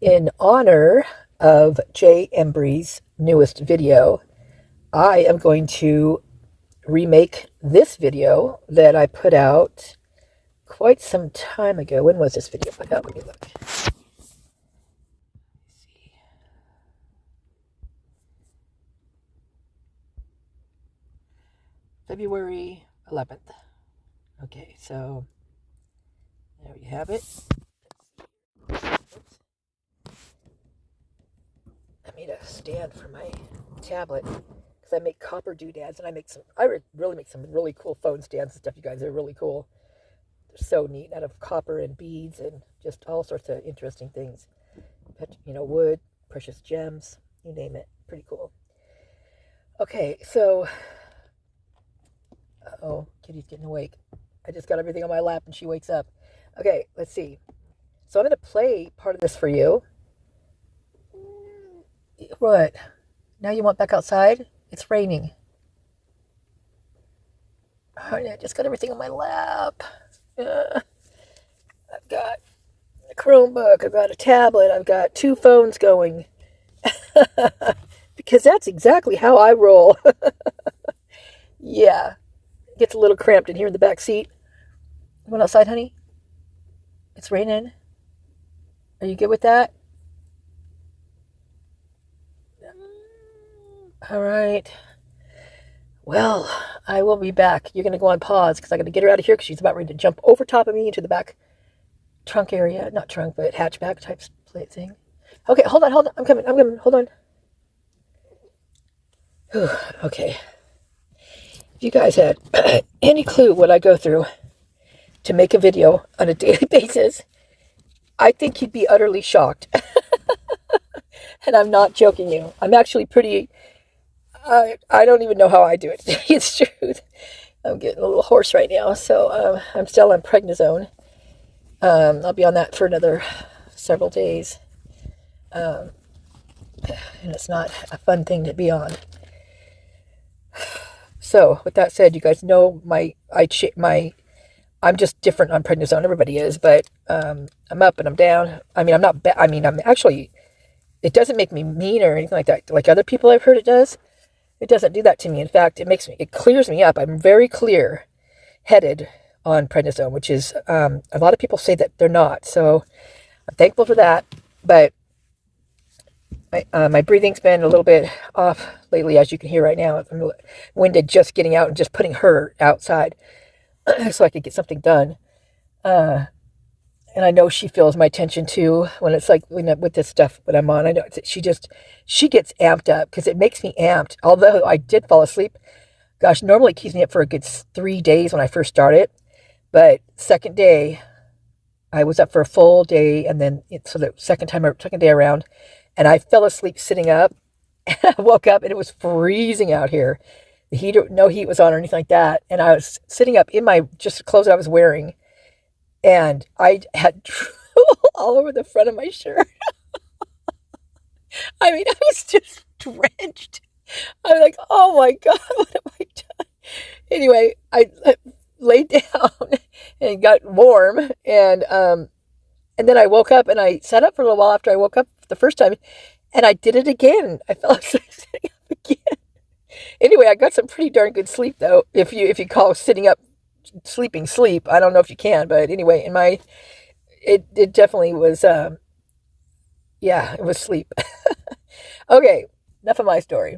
In honor of Jay Embry's newest video, I am going to remake this video that I put out quite some time ago. When was this video put out? Let me look. February 11th. Okay, so there you have it. Oops. I made a stand for my tablet because I make copper doodads, and I really make some really cool phone stands and stuff. You guys are really cool. They're so neat, out of copper and beads and just all sorts of interesting things. Wood, precious gems, you name it. Pretty cool. Okay, so oh, Kitty's getting awake. I just got everything on my lap and she wakes up. Okay, let's see. So I'm going to play part of this for you. What? Now you want back outside? It's raining. Honey, I just got everything on my lap. I've got a Chromebook. I've got a tablet. I've got 2 phones going. Because that's exactly how I roll. Yeah. Gets a little cramped in here in the back seat. You want outside, honey? It's raining. Are you good with that? All right. Well, I will be back. You're going to go on pause because I got to get her out of here because she's about ready to jump over top of me into the back trunk area. Not trunk, but hatchback type plate thing. Okay, hold on. I'm coming. Hold on. Whew, okay. If you guys had any clue what I go through to make a video on a daily basis, I think you'd be utterly shocked. And I'm not joking you. I'm actually pretty... I don't even know how I do it, to tell you the truth. I'm getting a little hoarse right now, so I'm still on prednisone. I'll be on that for another several days. And it's not a fun thing to be on. So, with that said, you guys know I'm just different on prednisone. Everybody is, but I'm up and I'm down. I mean, I'm actually, it doesn't make me mean or anything like that. Like other people I've heard it does. It doesn't do that to me. In fact, it clears me up. I'm very clear-headed on prednisone, which is, a lot of people say that they're not. So I'm thankful for that. But my breathing's been a little bit off lately, as you can hear right now. I'm winded just getting out and just putting her outside so I could get something done. And I know she feels my tension too when it's like with this stuff that I'm on. I know she gets amped up because it makes me amped. Although I did fall asleep, gosh, normally it keeps me up for a good 3 days when I first started. But second day, I was up for a full day, and then so the second day around, and I fell asleep sitting up. And I woke up and it was freezing out here. The heater, no heat was on or anything like that, and I was sitting up in my just clothes I was wearing. And I had drool all over the front of my shirt. I mean, I was just drenched. I was like, oh my God, what have I done? Anyway, I laid down and got warm. And then I woke up and I sat up for a little while after I woke up the first time. And I did it again. I fell asleep sitting up again. Anyway, I got some pretty darn good sleep, though, if you call sitting up sleeping sleep. I don't know if you can, but anyway, it definitely was, it was sleep. Okay, enough of my story.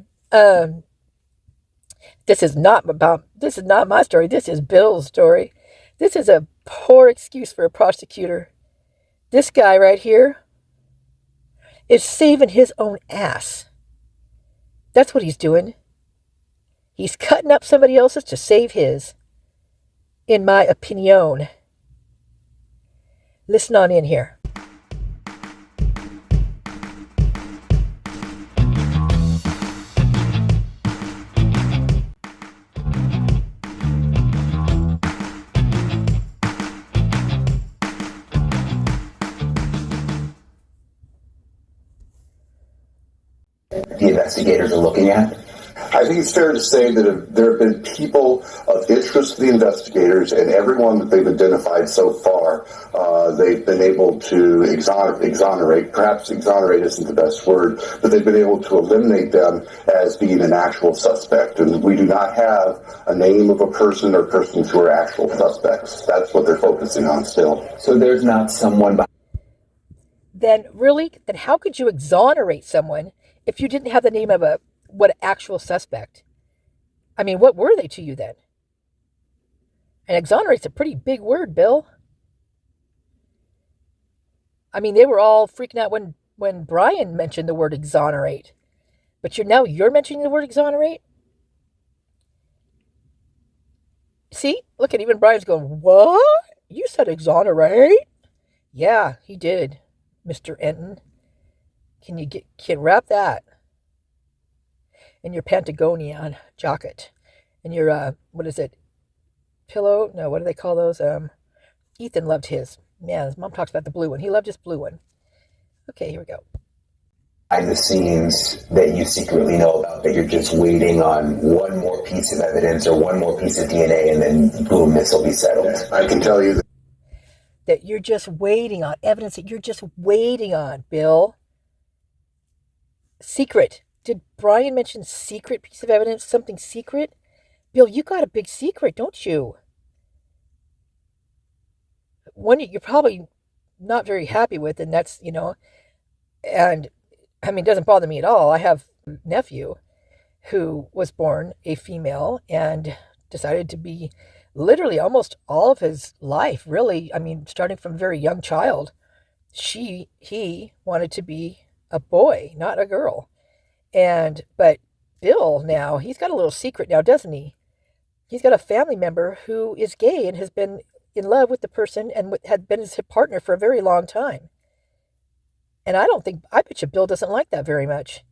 This is not my story. This is Bill's story. This is a poor excuse for a prosecutor. This guy right here is saving his own ass. That's what he's doing. He's cutting up somebody else's to save his. In my opinion. Listen on in here. The investigators are looking at I think it's fair to say that there have been people of interest to the investigators, and everyone that they've identified so far, they've been able to exonerate. Perhaps exonerate isn't the best word, but they've been able to eliminate them as being an actual suspect. And we do not have a name of a person or persons who are actual suspects. That's what they're focusing on still. So there's not someone behind. Then how could you exonerate someone if you didn't have the name of what actual suspect? I mean, what were they to you then? And exonerate's a pretty big word, Bill. I mean, they were all freaking out when Brian mentioned the word exonerate. But you're mentioning the word exonerate? See? Look at even Brian's going, what? You said exonerate? Yeah, he did, Mr. Enton. Can you wrap that in your Patagonia jacket? And your, what is it? Pillow? No, what do they call those? Ethan loved his. Man, his mom talks about the blue one. He loved his blue one. Okay, here we go. Behind the scenes that you secretly know about, that you're just waiting on one more piece of evidence or one more piece of DNA, and then boom, this will be settled. I can tell you that you're just waiting on evidence that you're just waiting on, Bill. Secret. Did Brian mention secret piece of evidence? Something secret? Bill, you got a big secret, don't you? One you're probably not very happy with, and that's, and I mean, it doesn't bother me at all. I have a nephew who was born a female and decided to be literally almost all of his life, really. I mean, starting from a very young child, he wanted to be a boy, not a girl. But Bill now, he's got a little secret now, doesn't he? He's got a family member who is gay and has been in love with the person and had been his partner for a very long time. And I bet you Bill doesn't like that very much.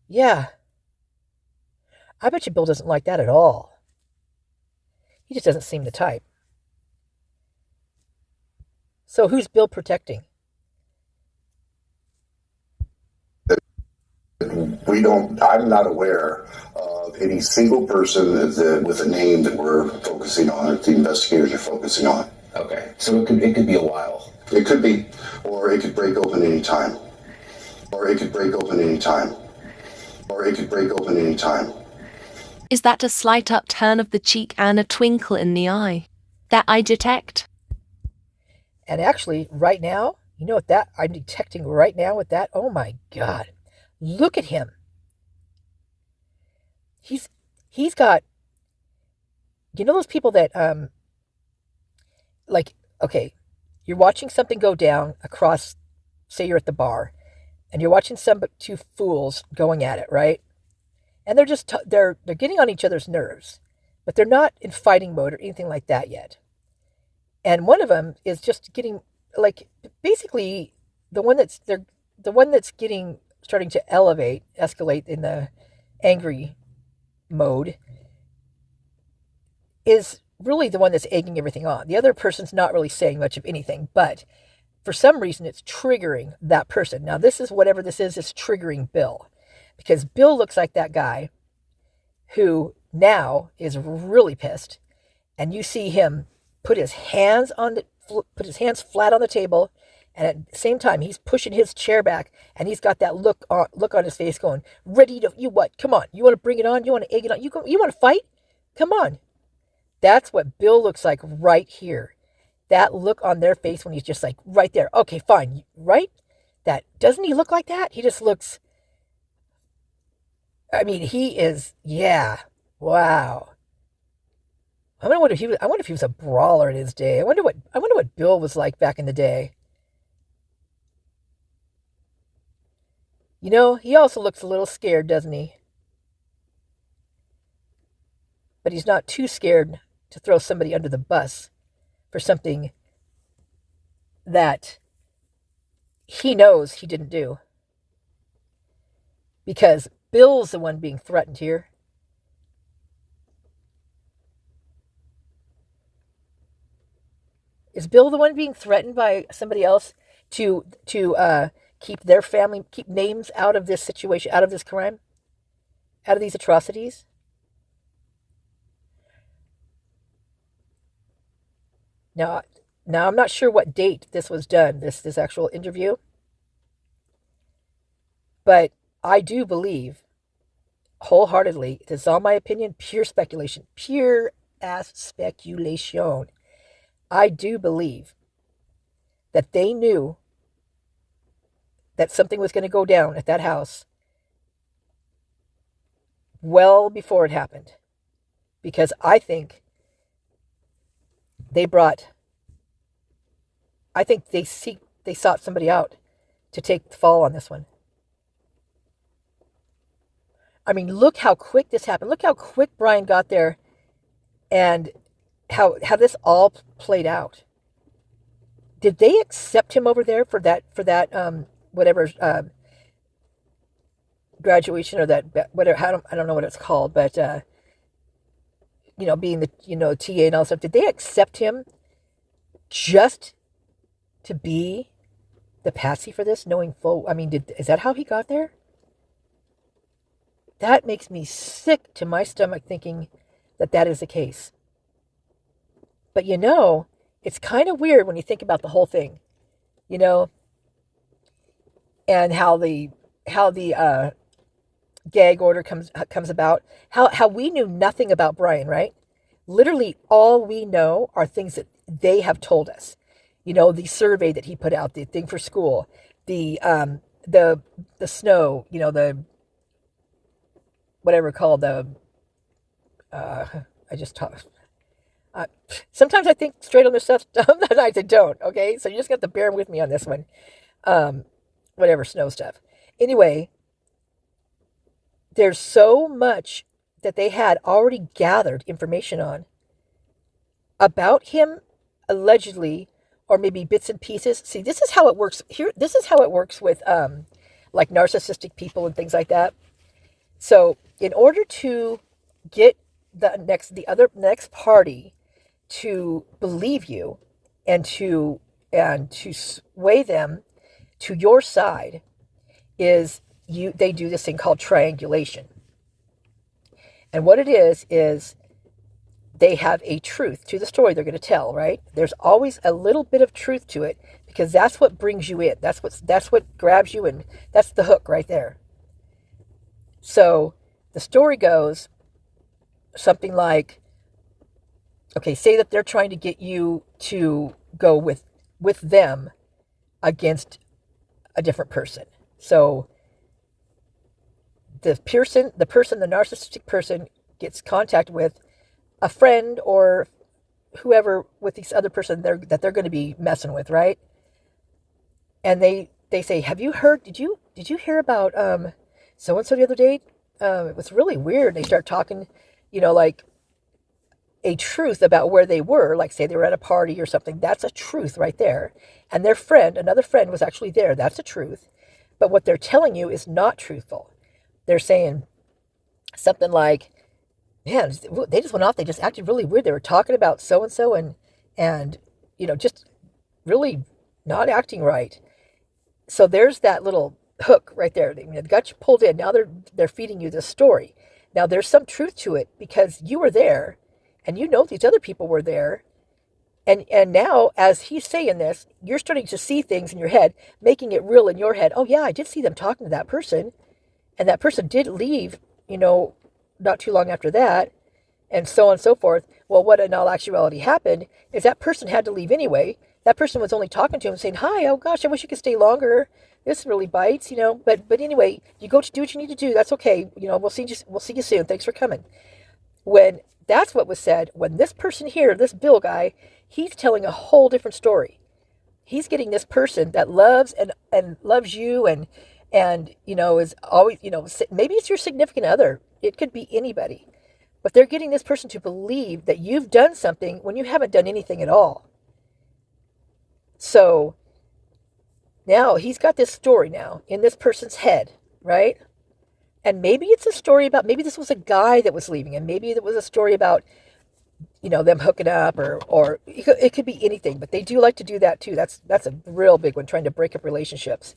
Yeah. I bet you Bill doesn't like that at all. He just doesn't seem the type. So who's Bill protecting? I'm not aware of any single person with a name that we're focusing on, that the investigators are focusing on. Okay, so it could be a while. It could be, or it could break open any time. Is that a slight upturn of the cheek and a twinkle in the eye that I detect? And actually, right now, you know what that I'm detecting right now with that? Oh my God. Look at him. He's got, those people that, okay, you're watching something go down across, say you're at the bar, and you're watching two fools going at it, right? And they're just, they're getting on each other's nerves, but they're not in fighting mode or anything like that yet. And one of them is just getting, basically the one that's starting to escalate in the angry mode is really the one that's egging everything on. The other person's not really saying much of anything, but for some reason it's triggering that person. Now this is whatever this is triggering Bill, because Bill looks like that guy who now is really pissed, and you see him put his hands flat on the table, and at the same time he's pushing his chair back, and he's got that look on his face going, ready to, you what? Come on. You want to bring it on? You want to egg it on? You want to fight? Come on. That's what Bill looks like right here. That look on their face when he's just like right there. Okay, fine. Right? Doesn't he look like that? He just looks, I mean, he is, yeah. Wow. I wonder if he was a brawler in his day. I wonder what Bill was like back in the day. He also looks a little scared, doesn't he? But he's not too scared to throw somebody under the bus for something that he knows he didn't do. Because Bill's the one being threatened here. Is Bill the one being threatened by somebody else to keep their family, keep names out of this situation, out of this crime, out of these atrocities. Now I'm not sure what date this was done, this actual interview, but I do believe wholeheartedly, this is all my opinion, pure speculation, pure ass speculation. I do believe that they knew that something was going to go down at that house well before it happened. Because I think they sought somebody out to take the fall on this one. I mean, look how quick this happened. Look how quick Brian got there and how this all played out. Did they accept him over there for that whatever graduation or that whatever, I don't know what it's called, but being the TA and all stuff, did they accept him just to be the patsy for this, knowing full? I mean, is that how he got there? That makes me sick to my stomach thinking that is the case. But it's kind of weird when you think about the whole thing, and how the gag order comes about, how we knew nothing about Brian, right? Literally all we know are things that they have told us. The survey that he put out, the thing for school, the snow, the whatever called the I just talk. Sometimes I think straight on this stuff, sometimes I don't. Okay, so you just got to bear with me on this one. Whatever snow stuff. Anyway, there's so much that they had already gathered information on about him, allegedly, or maybe bits and pieces. See, this is how it works here. This is how it works with like narcissistic people and things like that. So in order to get the next party to believe you and to sway them to your side, they do this thing called triangulation. And what it is they have a truth to the story they're going to tell, right? There's always a little bit of truth to it because that's what brings you in. That's what grabs you, and that's the hook right there. So the story goes something like, okay, say that they're trying to get you to go with them against a different person. So the narcissistic person gets contact with a friend or whoever with this other person that they're going to be messing with, right? And they say, "Have you heard? Did you hear about so and so the other day? It was really weird." They start talking, like a truth about where they were. Like say they were at a party or something. That's a truth right there. And their friend, another friend, was actually there. That's a truth. But what they're telling you is not truthful. They're saying something like, "Man, they just went off. They just acted really weird. They were talking about so-and-so and just really not acting right." So there's that little hook right there. They got you pulled in. Now they're feeding you this story. Now there's some truth to it because you were there and these other people were there. And now, as he's saying this, you're starting to see things in your head, making it real in your head. Oh, yeah, I did see them talking to that person. And that person did leave, not too long after that, and so on and so forth. Well, what in all actuality happened is that person had to leave anyway. That person was only talking to him saying, "Hi, oh gosh, I wish you could stay longer. This really bites, But anyway, you go to do what you need to do. That's okay. We'll see you soon. Thanks for coming." When that's what was said, when this person here, this Bill guy, he's telling a whole different story. He's getting this person that loves and loves you and is always, maybe it's your significant other. It could be anybody. But they're getting this person to believe that you've done something when you haven't done anything at all. So now he's got this story now in this person's head, right? And maybe it's a story about, maybe this was a guy that was leaving, and maybe it was a story about, them hooking up, or it could be anything. But they do like to do that too. That's a real big one, trying to break up relationships.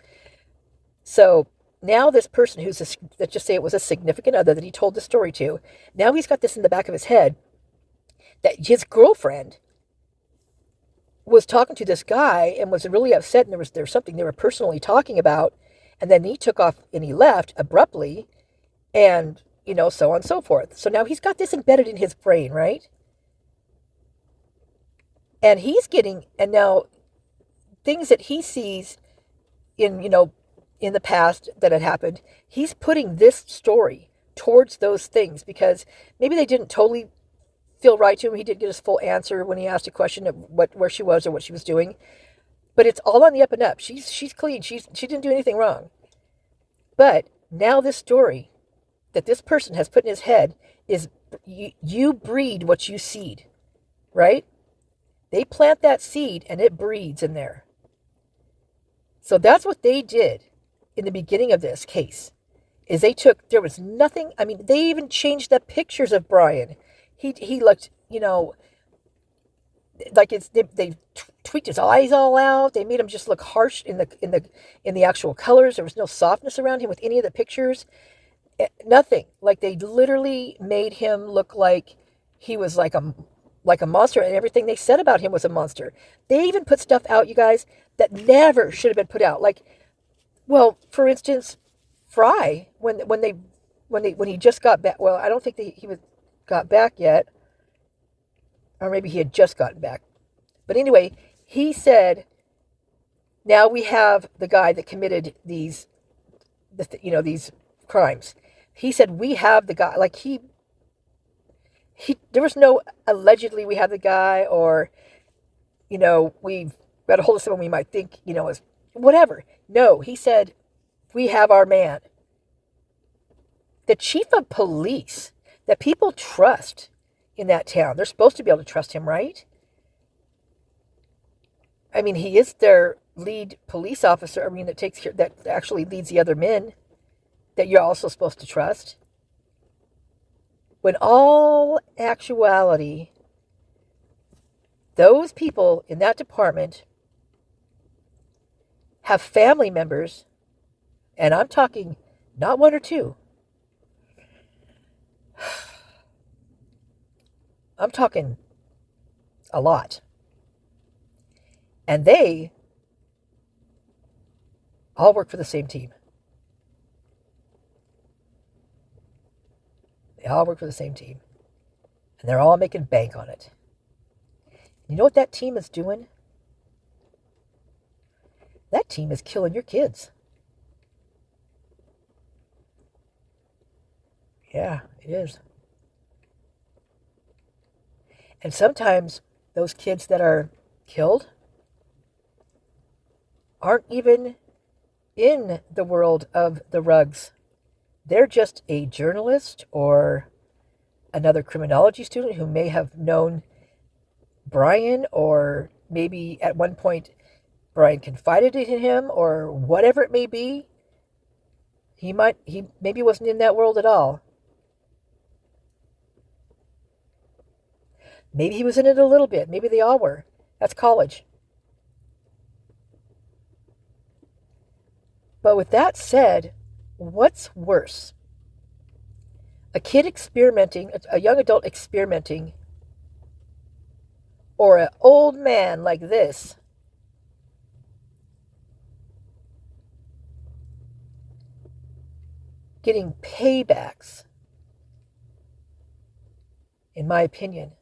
So now this person let's just say it was a significant other that he told the story to, now he's got this in the back of his head that his girlfriend was talking to this guy and was really upset, and there was something they were personally talking about, and then he took off and he left abruptly, and so on and so forth. So now he's got this embedded in his brain, right? And now things that he sees in the past that had happened, he's putting this story towards those things because maybe they didn't totally feel right to him. He didn't get his full answer when he asked a question of where she was or what she was doing. But it's all on the up and up. She's clean. She didn't do anything wrong. But now this story that this person has put in his head is you breed what you seed, right? They plant that seed and it breeds in there. So that's what they did in the beginning of this case, is there was nothing, they even changed the pictures of Brian. He looked, like they tweaked his eyes all out. They made him just look harsh in the actual colors. There was no softness around him with any of the pictures. Nothing. Like they literally made him look like he was like a monster, and everything they said about him was a monster. They even put stuff out, you guys, that never should have been put out. Like, well, for instance, Fry, when he just got back. Well, I don't think he got back yet, or maybe he had just gotten back. But anyway, he said, now we have the guy that committed these crimes. He said, we have the guy, like there was no allegedly we have the guy, or, we've got a hold of someone we might think, is whatever. No, he said, we have our man. The chief of police that people trust in that town, they're supposed to be able to trust him, right? He is their lead police officer, that actually leads the other men that you're also supposed to trust. When all actuality, those people in that department have family members, and I'm talking not one or two. I'm talking a lot. And they all work for the same team. They all work for the same team. And they're all making bank on it. You know what that team is doing? That team is killing your kids. Yeah, it is. And sometimes those kids that are killed aren't even in the world of the rugs. They're just a journalist or another criminology student who may have known Brian, or maybe at one point Brian confided in him, or whatever it may be. He maybe wasn't in that world at all. Maybe he was in it a little bit. Maybe they all were. That's college. But with that said, what's worse? A kid experimenting, a young adult experimenting, or an old man like this getting paybacks, in my opinion.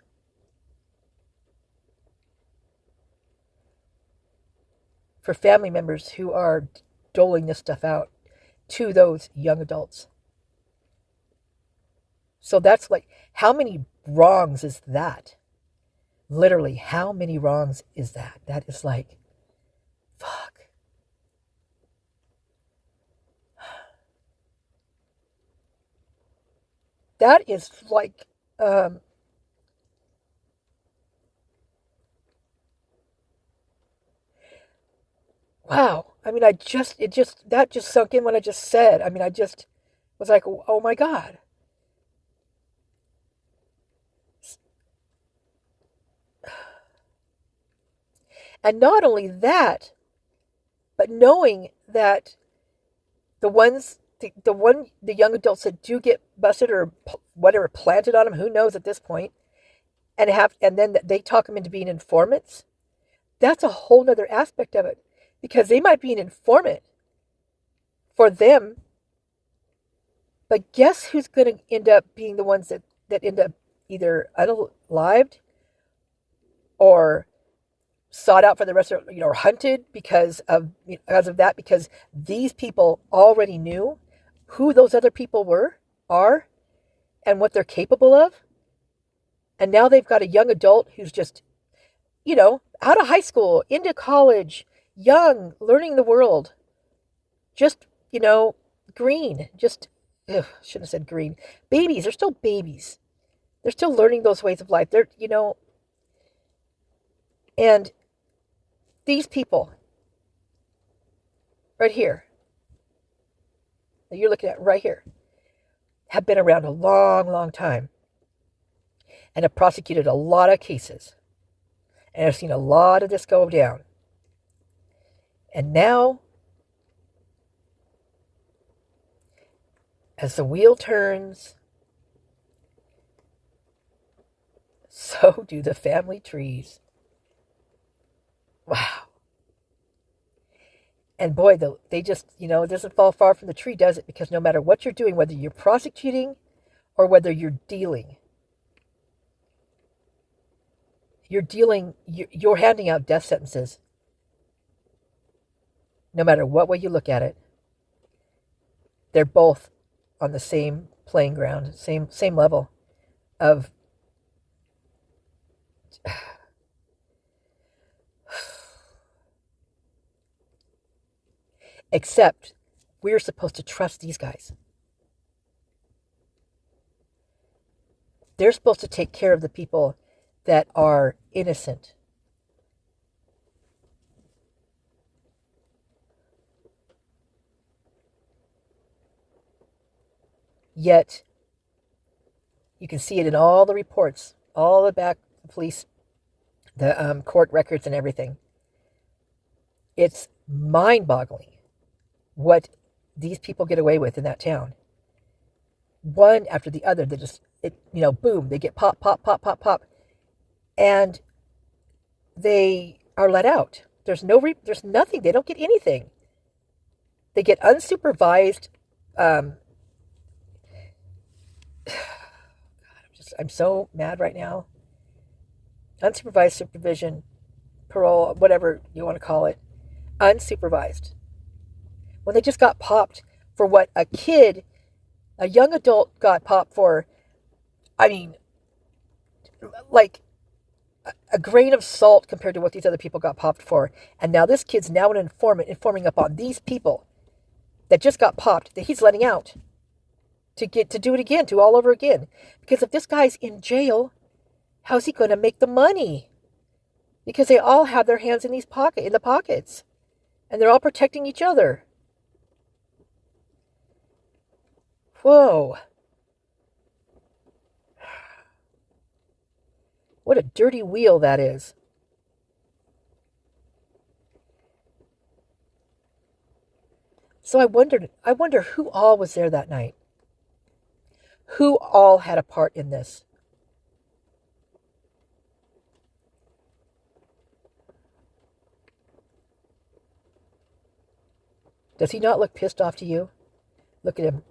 For family members who are doling this stuff out to those young adults. So that's like, how many wrongs is that? Literally, how many wrongs is that? That is like, fuck. That is like, wow. That just sunk in when I just said. I just was like, oh my God. And not only that, but knowing that the young adults that do get busted or whatever planted on them, who knows at this point, and then they talk them into being informants. That's a whole nother aspect of it, because they might be an informant for them, but guess who's going to end up being the ones that end up either unalived or sought out for the rest of, or hunted because of that, because these people already knew who those other people are, and what they're capable of. And now they've got a young adult who's just, out of high school, into college, young, learning the world, just, green, just, shouldn't have said green. Babies, they're still babies. They're still learning those ways of life. They're, and these people right here, that you're looking at right here, have been around a long, long time and have prosecuted a lot of cases and have seen a lot of this go down. And now, as the wheel turns, so do the family trees. Wow. And boy, they just, it doesn't fall far from the tree, does it? Because no matter what you're doing, whether you're prosecuting or whether you're dealing, you're handing out death sentences. No matter what way you look at it, they're both on the same playing ground, same level of except we're supposed to trust these guys. They're supposed to take care of the people that are innocent. Yet, you can see it in all the reports, all the back police, the court records and everything. It's mind-boggling what these people get away with in that town. One after the other, they just, boom, they get pop, pop, pop, pop, pop. And they are let out. There's nothing. They don't get anything. They get unsupervised. I'm so mad right now. Unsupervised supervision, parole, whatever you want to call it. Unsupervised. When they just got popped for what a young adult got popped for, like a grain of salt compared to what these other people got popped for. And now this kid's now an informant, informing upon these people that just got popped, that he's letting out to do it again, to all over again. Because if this guy's in jail, how's he going to make the money? Because they all have their hands in the pockets, and they're all protecting each other. Whoa. What a dirty wheel that is. So I wonder who all was there that night. Who all had a part in this? Does he not look pissed off to you? Look at him.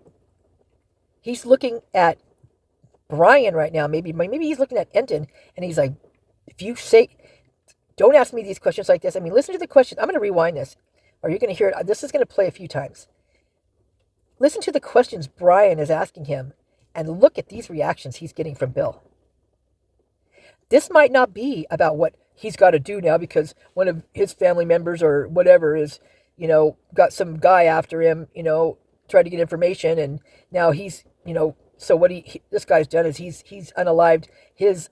He's looking at Brian right now. Maybe he's looking at Enton, and he's like, if you say, don't ask me these questions like this. Listen to the question. I'm going to rewind this. Or you're going to hear it. This is going to play a few times. Listen to the questions Brian is asking him, and look at these reactions he's getting from Bill. This might not be about what he's got to do now because one of his family members or whatever is, got some guy after him, tried to get information, and now he's, so what this guy's done is he's unalived his,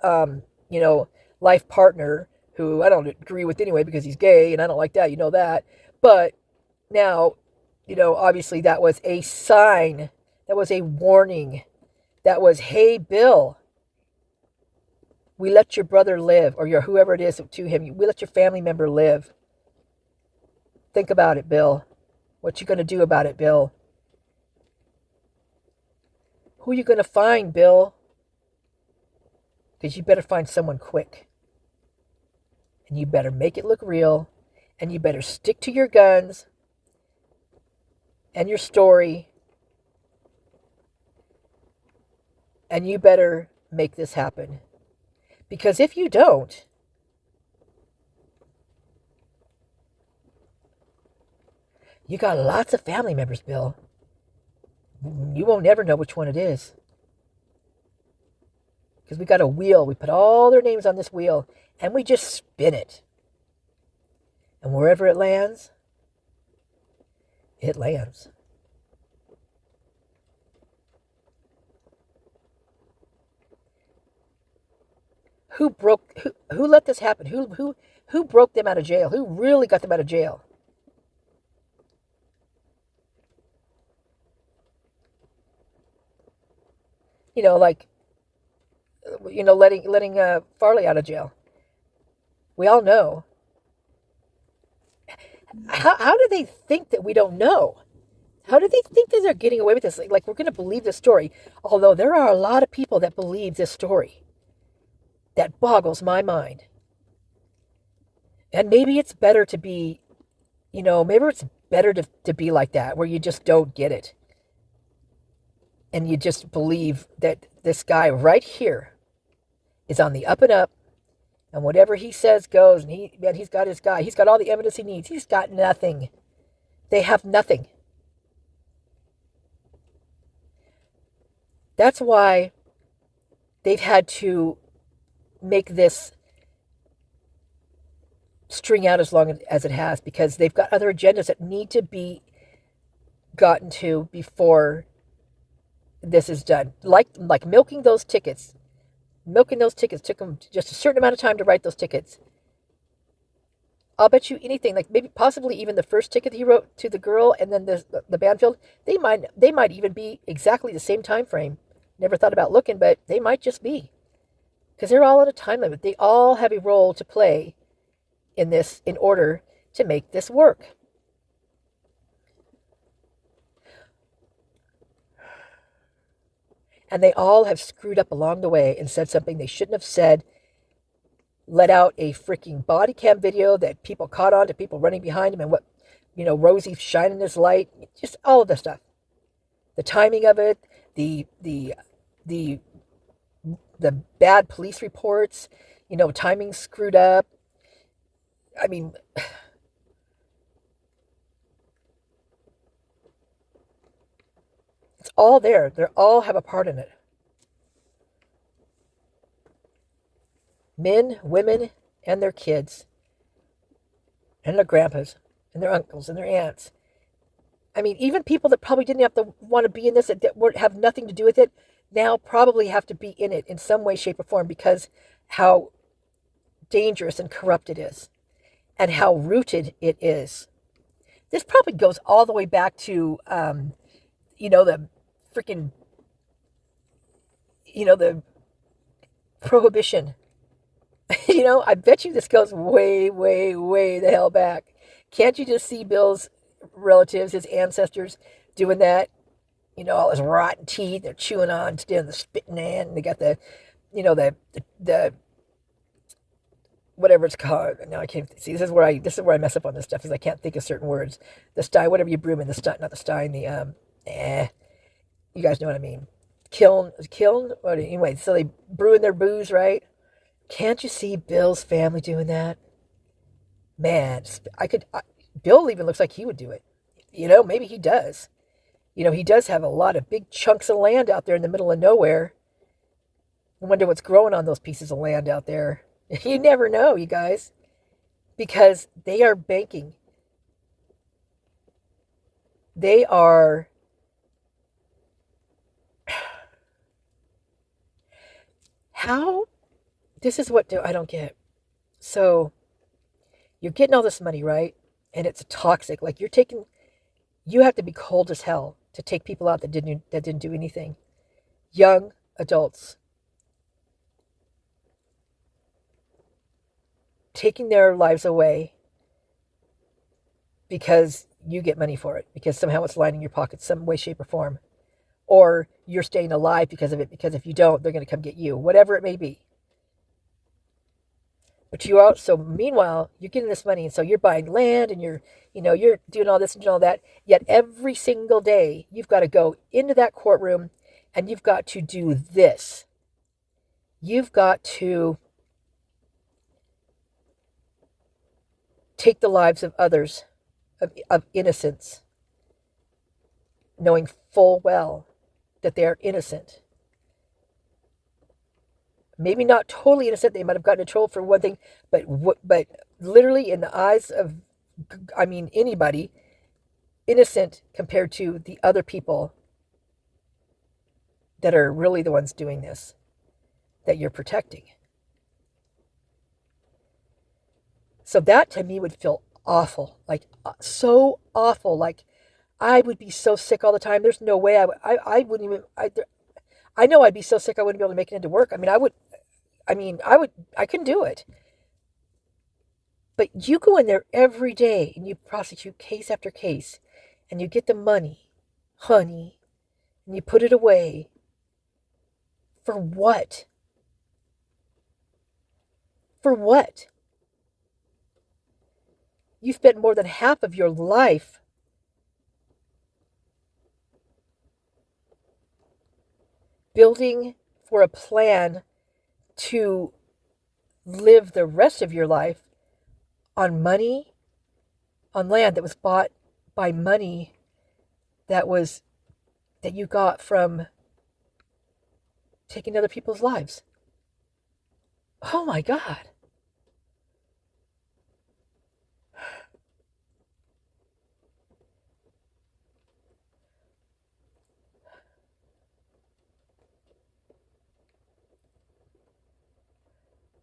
life partner, who I don't agree with anyway because he's gay, and I don't like that, that. But now, obviously that was a sign, that was a warning, that was, hey, Bill, we let your brother live, or your whoever it is to him, we let your family member live. Think about it, Bill. What you going to do about it, Bill? Who are you going to find, Bill? Because you better find someone quick. And you better make it look real. And you better stick to your guns and your story. And you better make this happen. Because if you don't, you got lots of family members, Bill. You won't ever know which one it is. Because we got a wheel. We put all their names on this wheel. And we just spin it. And wherever it lands, it lands. Who let this happen? Who broke them out of jail? Who really got them out of jail? Like, letting Farley out of jail. We all know. How do they think that we don't know? How do they think that they're getting away with this? Like we're going to believe this story. Although there are a lot of people that believe this story. That boggles my mind. And maybe it's better to be, maybe it's better to be like that, where you just don't get it. And you just believe that this guy right here is on the up and up. And whatever he says goes. And he's got his guy. He's got all the evidence he needs. He's got nothing. They have nothing. That's why they've had to make this string out as long as it has, because they've got other agendas that need to be gotten to before this is done. Like milking those tickets. Milking those tickets took them just a certain amount of time to write those tickets. I'll bet you anything, like maybe possibly even the first ticket he wrote to the girl and then the Banfield, they might even be exactly the same time frame. Never thought about looking, but they might just be. Because they're all on a time limit. They all have a role to play in this in order to make this work. And they all have screwed up along the way and said something they shouldn't have said. Let out a freaking body cam video that people caught on to people running behind him and Rosie shining his light. Just all of the stuff. The timing of it, the bad police reports, timing screwed up. I mean, it's all there. They all have a part in it. Men, women, and their kids, and their grandpas, and their uncles, and their aunts. I mean, even people that probably didn't have to want to be in this, that have nothing to do with it, now probably have to be in it in some way, shape, or form, because how dangerous and corrupt it is, and how rooted it is. This probably goes all the way back to, the freaking, the prohibition. I bet you this goes way, way, way the hell back. Can't you just see Bill's relatives, his ancestors, doing that? All his rotten teeth, they're chewing on, doing the spitting hand, and they got the whatever it's called. Now I can't see. This is where I mess up on this stuff, is I can't think of certain words. The sty, whatever you brew in, the sty, not the sty, you guys know what I mean. Kiln. Anyway, so they brew in their booze, right? Can't you see Bill's family doing that? Man, Bill even looks like he would do it. Maybe he does. He does have a lot of big chunks of land out there in the middle of nowhere. I wonder what's growing on those pieces of land out there. You never know, you guys. Because they are banking. They are... How? This is what I don't get. So, you're getting all this money, right? And it's toxic. Like you have to be cold as hell to take people out that didn't do anything. Young adults. Taking their lives away because you get money for it. Because somehow it's lining your pockets some way, shape, or form. or you're staying alive because of it, because if you don't, they're going to come get you, whatever it may be. But so meanwhile, you're getting this money, and so you're buying land, and you're doing all this and all that. Yet every single day, you've got to go into that courtroom, and you've got to do this. You've got to take the lives of others, of innocents, knowing full well that they are innocent. Maybe not totally innocent. They might have gotten in trouble for one thing, but literally in the eyes of, anybody, innocent compared to the other people that are really the ones doing this, that you're protecting. So that to me would feel awful, like so awful. Like I would be so sick all the time. There's no way I wouldn't even. I know I'd be so sick I wouldn't be able to make it into work. I couldn't do it. But you go in there every day and you prosecute case after case and you get the money, honey, and you put it away. For what? For what? You spent more than half of your life building for a plan to live the rest of your life on money, on land that was bought by money that you got from taking other people's lives. Oh my God.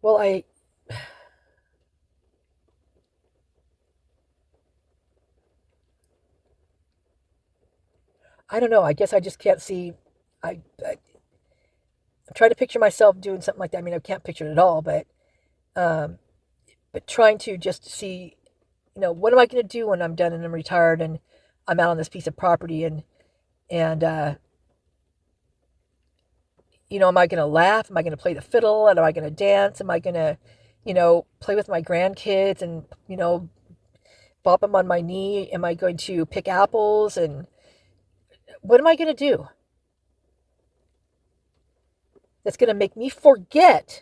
Well, I don't know. I guess I just can't see. I'm trying to picture myself doing something like that. I mean, I can't picture it at all, but trying to just see, what am I going to do when I'm done and I'm retired and I'm out on this piece of property and am I going to laugh? Am I going to play the fiddle? Am I going to dance? Am I going to, play with my grandkids and, bop them on my knee? Am I going to pick apples? And what am I going to do that's going to make me forget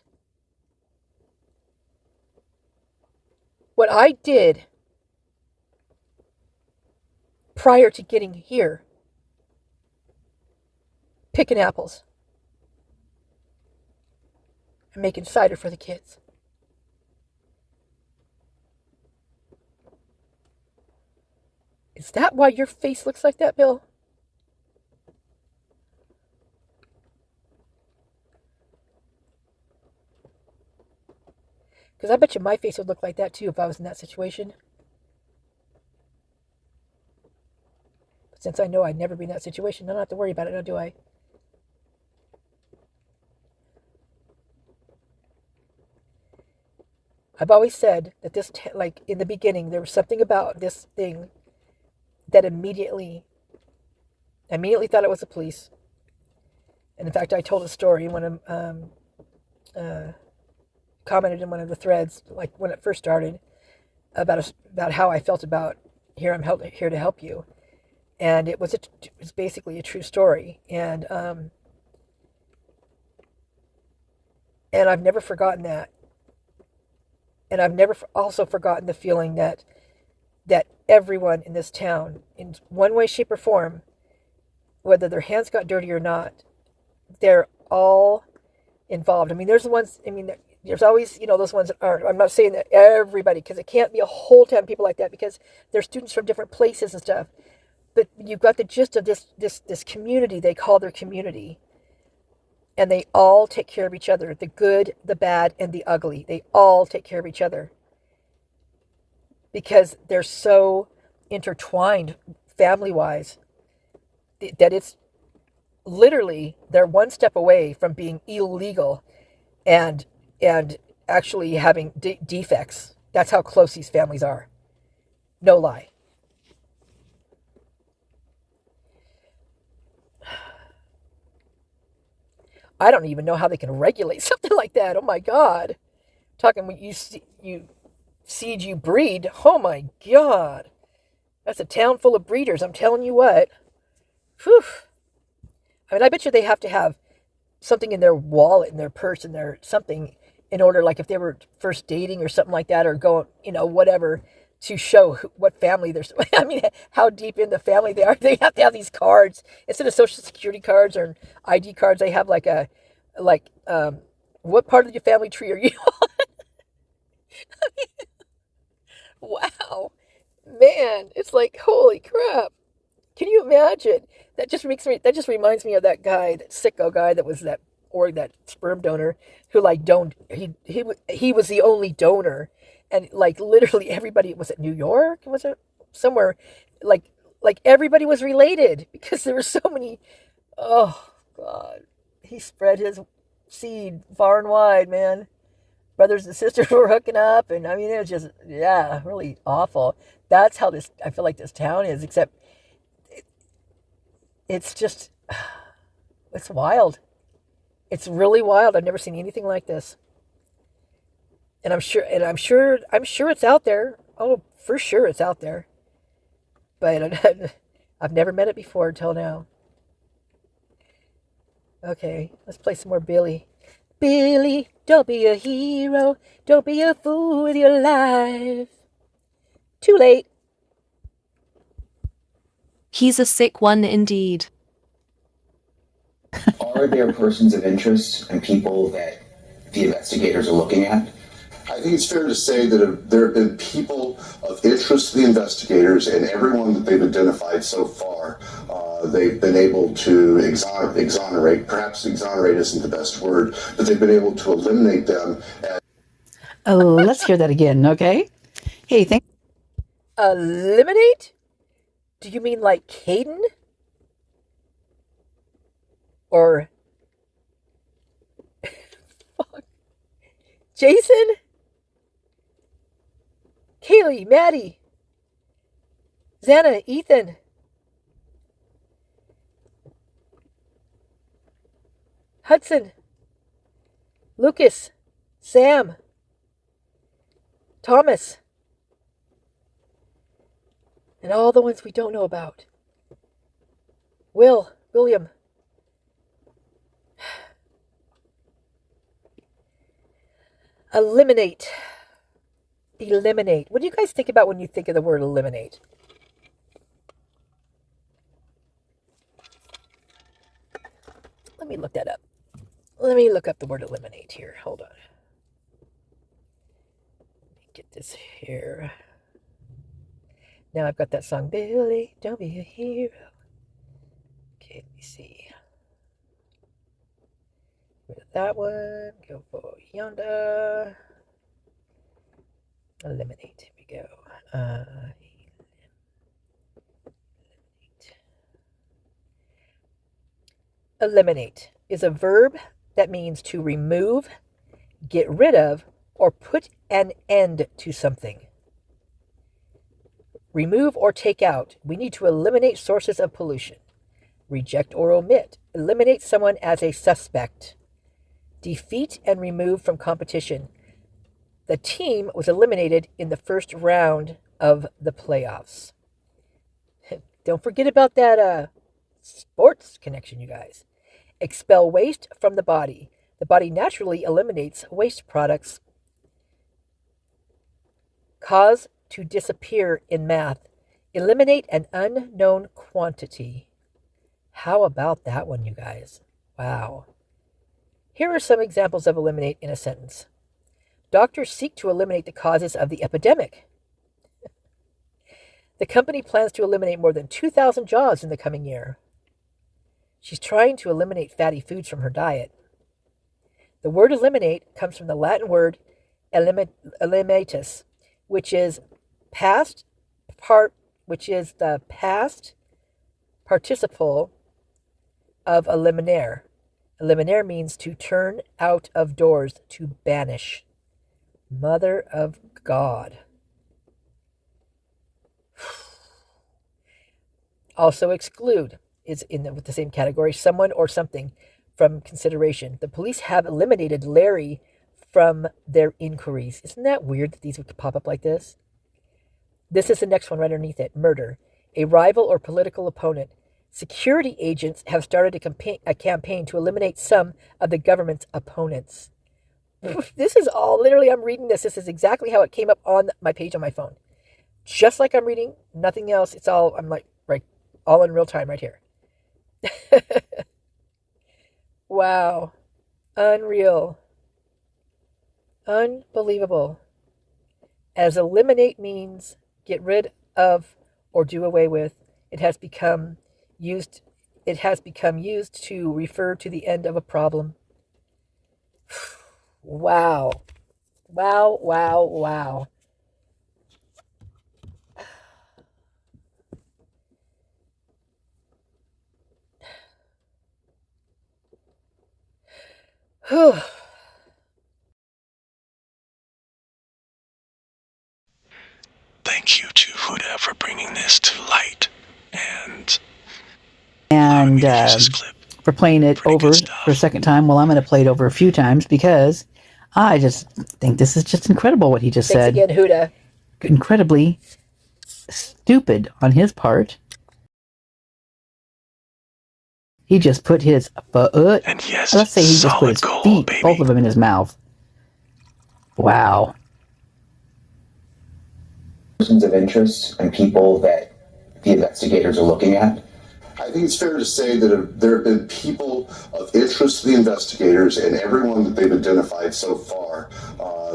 what I did prior to getting here, picking apples and making cider for the kids? Is that why your face looks like that, Bill? Because I bet you my face would look like that too if I was in that situation. But since I know I'd never be in that situation, I don't have to worry about it now, do I? I've always said that this, like in the beginning, there was something about this thing that immediately thought it was the police. And in fact, I told a story when I commented in one of the threads, like when it first started, about how I felt about I'm here to help you, and it was basically a true story, and I've never forgotten that, and I've never also forgotten the feeling that everyone in this town, in one way, shape, or form, whether their hands got dirty or not, they're all involved. I mean, there's the ones, there's always, those ones that aren't. I'm not saying that everybody, because it can't be a whole town of people like that, because they're students from different places and stuff. But you've got the gist of this community they call their community. And they all take care of each other. The good, the bad, and the ugly. They all take care of each other. Because they're so intertwined family-wise that it's literally, they're one step away from being illegal and actually having defects. That's how close these families are. No lie. I don't even know how they can regulate something like that. Oh my God. Talking when you seed, you breed. Oh my God. That's a town full of breeders. I'm telling you what. Whew. I mean, I bet you they have to have something in their wallet, in their purse, in their something in order, like if they were first dating or something like that, or going, whatever, to show what family they're, I mean, how deep in the family they are. They have to have these cards. Instead of social security cards or ID cards, they have what part of your family tree are you on? Wow. Man, it's like, holy crap. Can you imagine? That just reminds me of that guy, that sicko guy that was that sperm donor who he was the only donor, and like literally everybody, was it New York? Was it somewhere, like everybody was related because there were so many. Oh God. He spread his seed far and wide, man. Brothers and sisters were hooking up, and I mean it was just, yeah, really awful. That's how I feel like this town is, except it's just, it's wild. It's really wild. I've never seen anything like this. And I'm sure it's out there. Oh, for sure it's out there. But I've never met it before until now. Okay, let's play some more Billy. Billy, don't be a hero. Don't be a fool with your life. Too late. He's a sick one indeed. Are there persons of interest and people that the investigators are looking at? I think it's fair to say that there have been people of interest to the investigators, and everyone that they've identified so far, they've been able to exonerate. Perhaps exonerate isn't the best word, but they've been able to eliminate them. Let's hear that again, okay? Hey, Eliminate? Do you mean like Caden? Or Jason? Kaylee, Maddie, Xana, Ethan, Hudson, Lucas, Sam, Thomas, and all the ones we don't know about. William. Eliminate. Eliminate. What do you guys think about when you think of the word eliminate? Let me look that up. Let me look up the word eliminate here. Hold on. Let me get this here. Now I've got that song, Billy, don't be a hero. Okay, let me see. Rid of that one. Go for yonder. Eliminate. Here we go. Eliminate is a verb that means to remove, get rid of, or put an end to something. Remove or take out. We need to eliminate sources of pollution. Reject or omit. Eliminate someone as a suspect. Defeat and remove from competition. The team was eliminated in the first round of the playoffs. Don't forget about that sports connection, you guys. Expel waste from the body. The body naturally eliminates waste products. Cause to disappear in math. Eliminate an unknown quantity. How about that one, you guys? Wow. Here are some examples of eliminate in a sentence. Doctors seek to eliminate the causes of the epidemic. The company plans to eliminate more than 2,000 jobs in the coming year. She's trying to eliminate fatty foods from her diet. The word eliminate comes from the Latin word eliminatus, which is the past participle of eliminare. Eliminare means to turn out of doors, to banish. Mother of God. Also exclude is with the same category, someone or something from consideration. The police have eliminated Larry from their inquiries. Isn't that weird that these would pop up like this? This is the next one right underneath it. Murder. A rival or political opponent. Security agents have started a campaign to eliminate some of the government's opponents. This is all, literally, I'm reading this. This is exactly how it came up on my page on my phone. Just like I'm reading, nothing else. It's all, I'm like, right, all in real time right here. Wow. Unreal. Unbelievable. As eliminate means get rid of or do away with, it has become used to refer to the end of a problem. Wow. Wow, wow, wow. Thank you to Huda for bringing this to light and for playing it over for a second time. Well, I'm going to play it over a few times because I just think this is just incredible what he just said. Thanks again, Huda. Incredibly stupid on his part. He just put his foot, and yes, let's say he just put his feet, baby. Both of them in his mouth. Wow. Persons of interest and people that the investigators are looking at? I think it's fair to say that there have been people of interest to the investigators, and everyone that they've identified so far,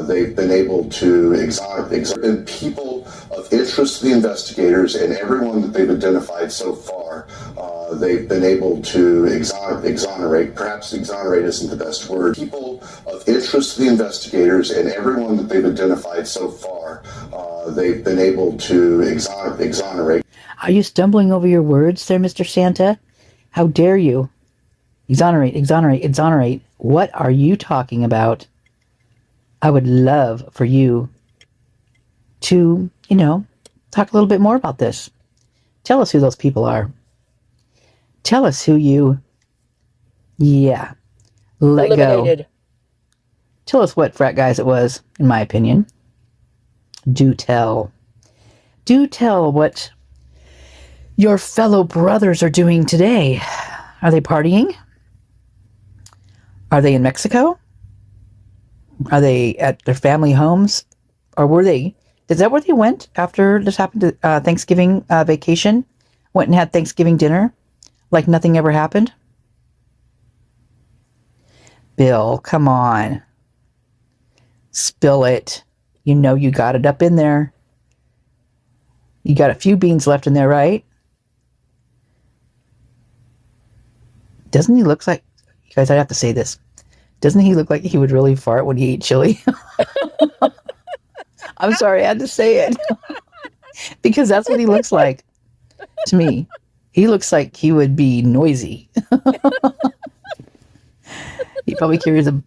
they've been able to exonerate. There have been people of interest to the investigators, and everyone that they've identified so far, they've been able to exonerate. Perhaps exonerate isn't the best word. People of interest to the investigators, and everyone that they've identified so far, they've been able to exonerate. Are you stumbling over your words there, Mr. Santa? How dare you? Exonerate, exonerate, exonerate. What are you talking about? I would love for you to, talk a little bit more about this. Tell us who those people are. Tell us who you, let eliminated. Go. Tell us what frat guys it was, in my opinion. Do tell. Do tell what your fellow brothers are doing today. Are they partying? Are they in Mexico? Are they at their family homes? Or were they? Is that where they went after this happened to Thanksgiving vacation? Went and had Thanksgiving dinner? Like nothing ever happened? Bill, come on. Spill it. You know you got it up in there. You got a few beans left in there, right? Doesn't he look like... You guys, I have to say this. Doesn't he look like he would really fart when he ate chili? I'm sorry, I had to say it. Because that's what he looks like to me. He looks like he would be noisy. He probably carries a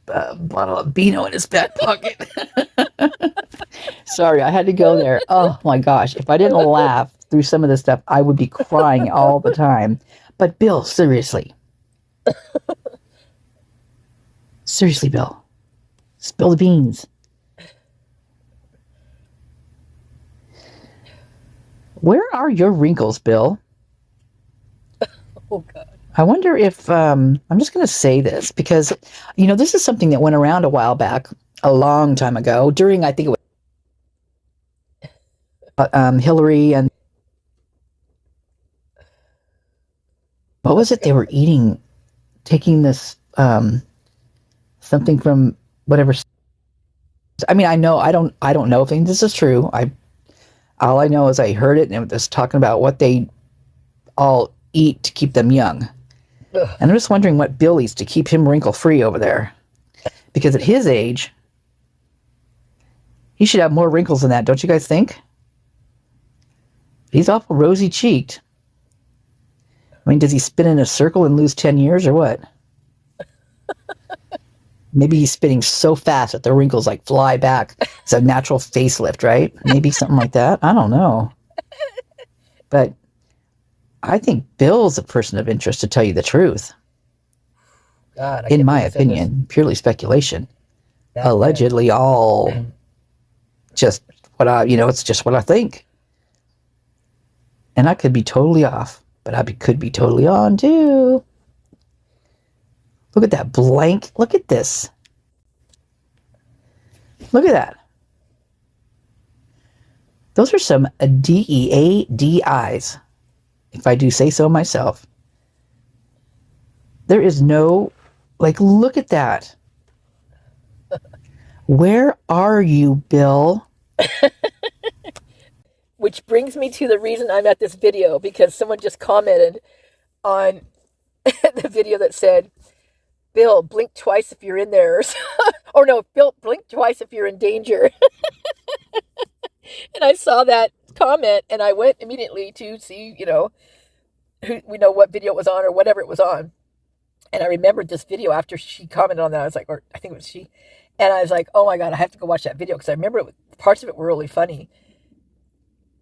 bottle of Beano in his back pocket. Sorry, I had to go there. Oh my gosh. If I didn't laugh through some of this stuff, I would be crying all the time. But Bill, seriously. Seriously, Bill. Spill the beans. Where are your wrinkles, Bill? Oh, God. I wonder if, I'm just going to say this because, this is something that went around a while back, a long time ago, during, I think it was Hillary and, what was it they were eating, taking this, something from whatever, I mean, I don't know if this is true. All I know is I heard it and it was talking about what they all eat to keep them young. Ugh. And I'm just wondering what Bill eats to keep him wrinkle-free over there. Because at his age, he should have more wrinkles than that, don't you guys think? He's awful rosy-cheeked. I mean, does he spin in a circle and lose 10 years or what? Maybe he's spinning so fast that the wrinkles like fly back. It's a natural facelift, right? Maybe something like that. I don't know. But I think Bill's a person of interest, to tell you the truth. God, I in can't my believe I said this. opinion, purely speculation. That Allegedly, all just what it's just what I think. And I could be totally off, but could be totally on too. Look at that blank. Look at this. Look at that. Those are some DEA DIs, if I do say so myself. There is no, look at that. Where are you, Bill? Which brings me to the reason I'm at this video, because someone just commented on the video that said, Bill, blink twice if you're in there. Or no, Bill, blink twice if you're in danger. And I saw that comment, and I went immediately to see, what video it was on or whatever it was on. And I remembered this video after she commented on that. I was like, or I think it was she. And I was like, oh my God, I have to go watch that video, because I remember parts of it were really funny.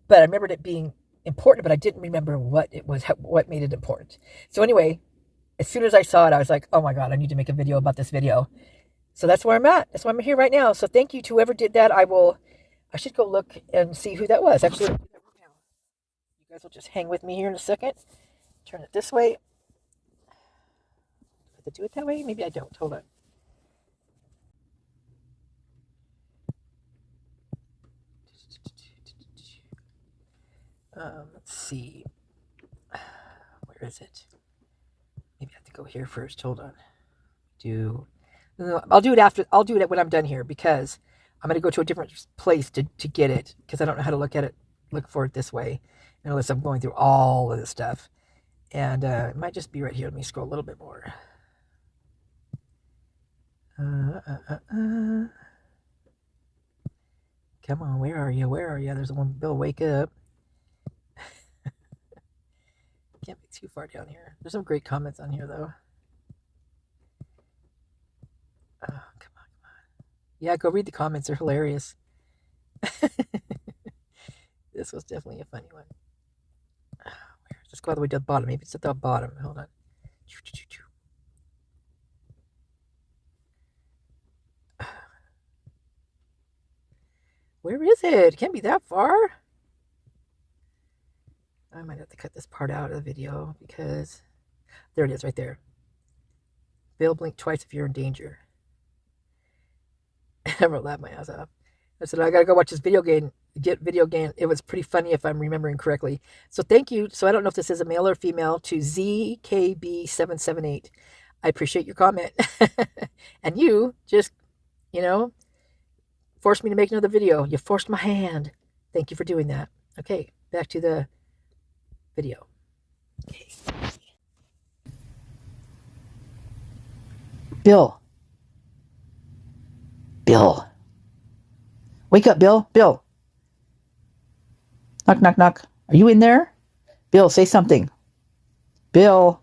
But I remembered it being important, but I didn't remember what it was, what made it important. So anyway, as soon as I saw it, I was like, oh my God, I need to make a video about this video. So that's where I'm at. That's why I'm here right now. So thank you to whoever did that. I should go look and see who that was. Actually, I'll do that right now. You guys will just hang with me here in a second. Turn it this way. Do I have to do it that way? Maybe I don't. Hold on. Let's see. Where is it? Maybe I have to go here first. Hold on. I'll do it after. I'll do it when I'm done here, because I'm going to go to a different place to get it, because I don't know how to look for it this way, unless I'm going through all of this stuff. And it might just be right here. Let me scroll a little bit more. Come on, where are you? Where are you? There's the one, Bill, wake up. Can't be too far down here. There's some great comments on here, though. Oh, come on. Yeah, go read the comments. They're hilarious. This was definitely a funny one. Let's go all the way to the bottom. Maybe it's at the bottom. Hold on. Where is it? It can't be that far. I might have to cut this part out of the video, because there it is right there. Bill, blink twice if you're in danger. I wrote laugh my ass off. I said, I gotta go watch this video game. It was pretty funny, if I'm remembering correctly. So thank you. So I don't know if this is a male or female, to ZKB778. I appreciate your comment. And you just, forced me to make another video. You forced my hand. Thank you for doing that. Okay, back to the video. Okay. Bill. Wake up, Bill. Bill. Knock, knock, knock. Are you in there? Bill, say something. Bill.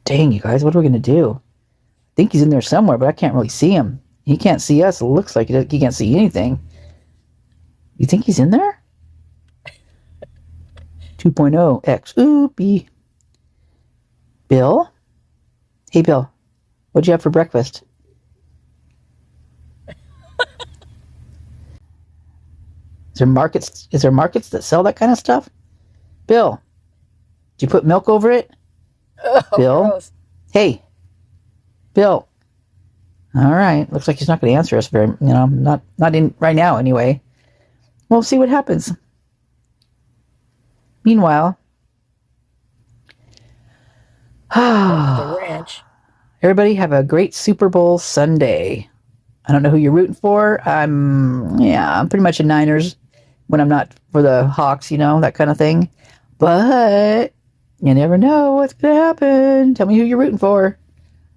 Dang, you guys, what are we going to do? I think he's in there somewhere, but I can't really see him. He can't see us. It looks like he can't see anything. You think he's in there? 2.0 X. Oopie. Bill? Hey, Bill. What'd you have for breakfast? Is there markets that sell that kind of stuff? Bill, did you put milk over it? Oh, Bill? Gross. Hey. Bill. All right. Looks like he's not going to answer us not in right now anyway. We'll see what happens. Meanwhile, The ranch. Everybody have a great Super Bowl Sunday. I don't know who you're rooting for. I'm pretty much a Niners when I'm not for the Hawks, that kind of thing. But you never know what's going to happen. Tell me who you're rooting for.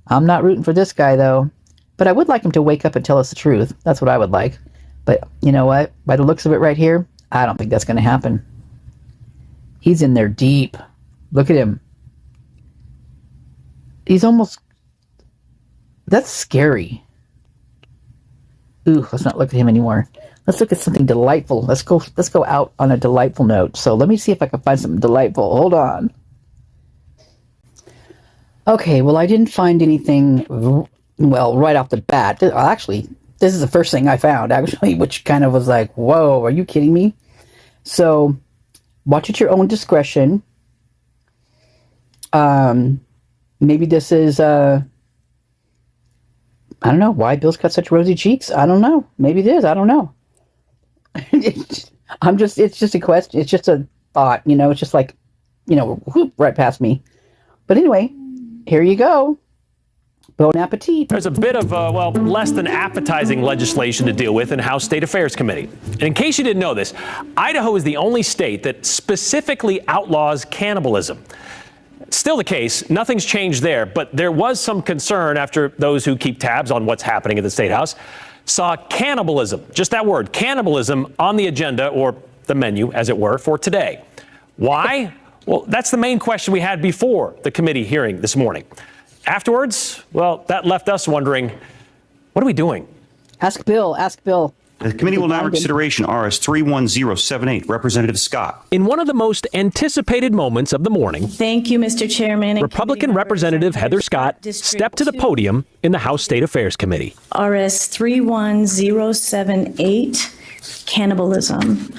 I'm not rooting for this guy, though. But I would like him to wake up and tell us the truth. That's what I would like. But you know what? By the looks of it right here, I don't think that's going to happen. He's in there deep. Look at him. He's almost... That's scary. Ooh, let's not look at him anymore. Let's look at something delightful. Let's go out on a delightful note. So let me see if I can find something delightful. Hold on. Okay, well, I didn't find anything, well, right off the bat. Actually, this is the first thing I found, actually, which kind of was like, whoa, are you kidding me? So, watch at your own discretion. Maybe this is, I don't know, why Bill's got such rosy cheeks? I don't know. Maybe it is. I don't know. It's just a question. It's just a thought, it's just like, whoop, right past me. But anyway, here you go. Bon appetit. There's a bit of, less than appetizing legislation to deal with in House State Affairs Committee. And in case you didn't know this, Idaho is the only state that specifically outlaws cannibalism. Still the case, nothing's changed there, but there was some concern after those who keep tabs on what's happening at the State House saw cannibalism, just that word, cannibalism, on the agenda, or the menu, as it were, for today. Why? Well, that's the main question we had before the committee hearing this morning. Afterwards, well, that left us wondering, what are we doing? Ask Bill. The committee will now consideration RS 31078. Representative Scott. In one of the most anticipated moments of the morning, thank you, Mr. Chairman. Republican Representative Heather Scott stepped to the podium in the House State Affairs Committee. RS 31078, cannibalism.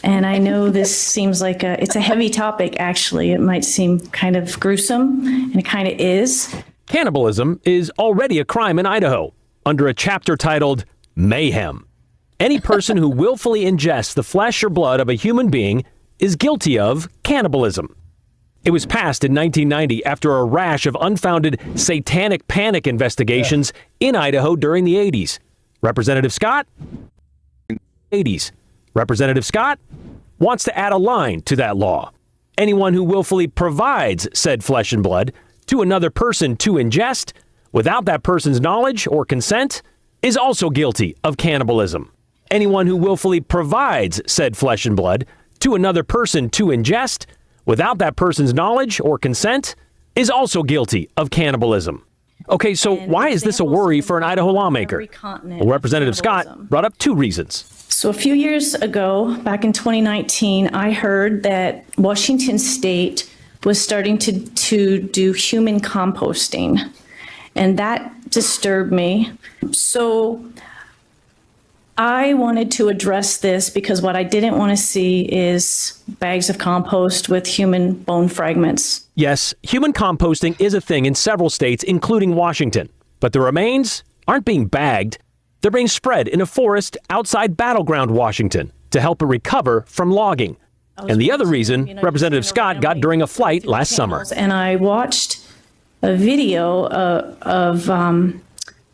And I know this seems like it's a heavy topic, actually. It might seem kind of gruesome, and it kind of is. Cannibalism is already a crime in Idaho under a chapter titled Mayhem. Any person who willfully ingests the flesh or blood of a human being is guilty of cannibalism. It was passed in 1990 after a rash of unfounded satanic panic investigations in Idaho during the 80s. Representative Scott wants to add a line to that law. Anyone who willfully provides said flesh and blood to another person to ingest without that person's knowledge or consent is also guilty of cannibalism. Anyone who willfully provides said flesh and blood to another person to ingest without that person's knowledge or consent is also guilty of cannibalism. Okay, so why is this a worry for an Idaho lawmaker? Well, Representative Scott brought up two reasons. So a few years ago, back in 2019, I heard that Washington State was starting to do human composting, and that disturbed me. So I wanted to address this because what I didn't want to see is bags of compost with human bone fragments. Yes, human composting is a thing in several states, including Washington. But the remains aren't being bagged. They're being spread in a forest outside Battleground, Washington, to help it recover from logging. And the other reason Representative Scott got during a flight last summer. And I watched a video of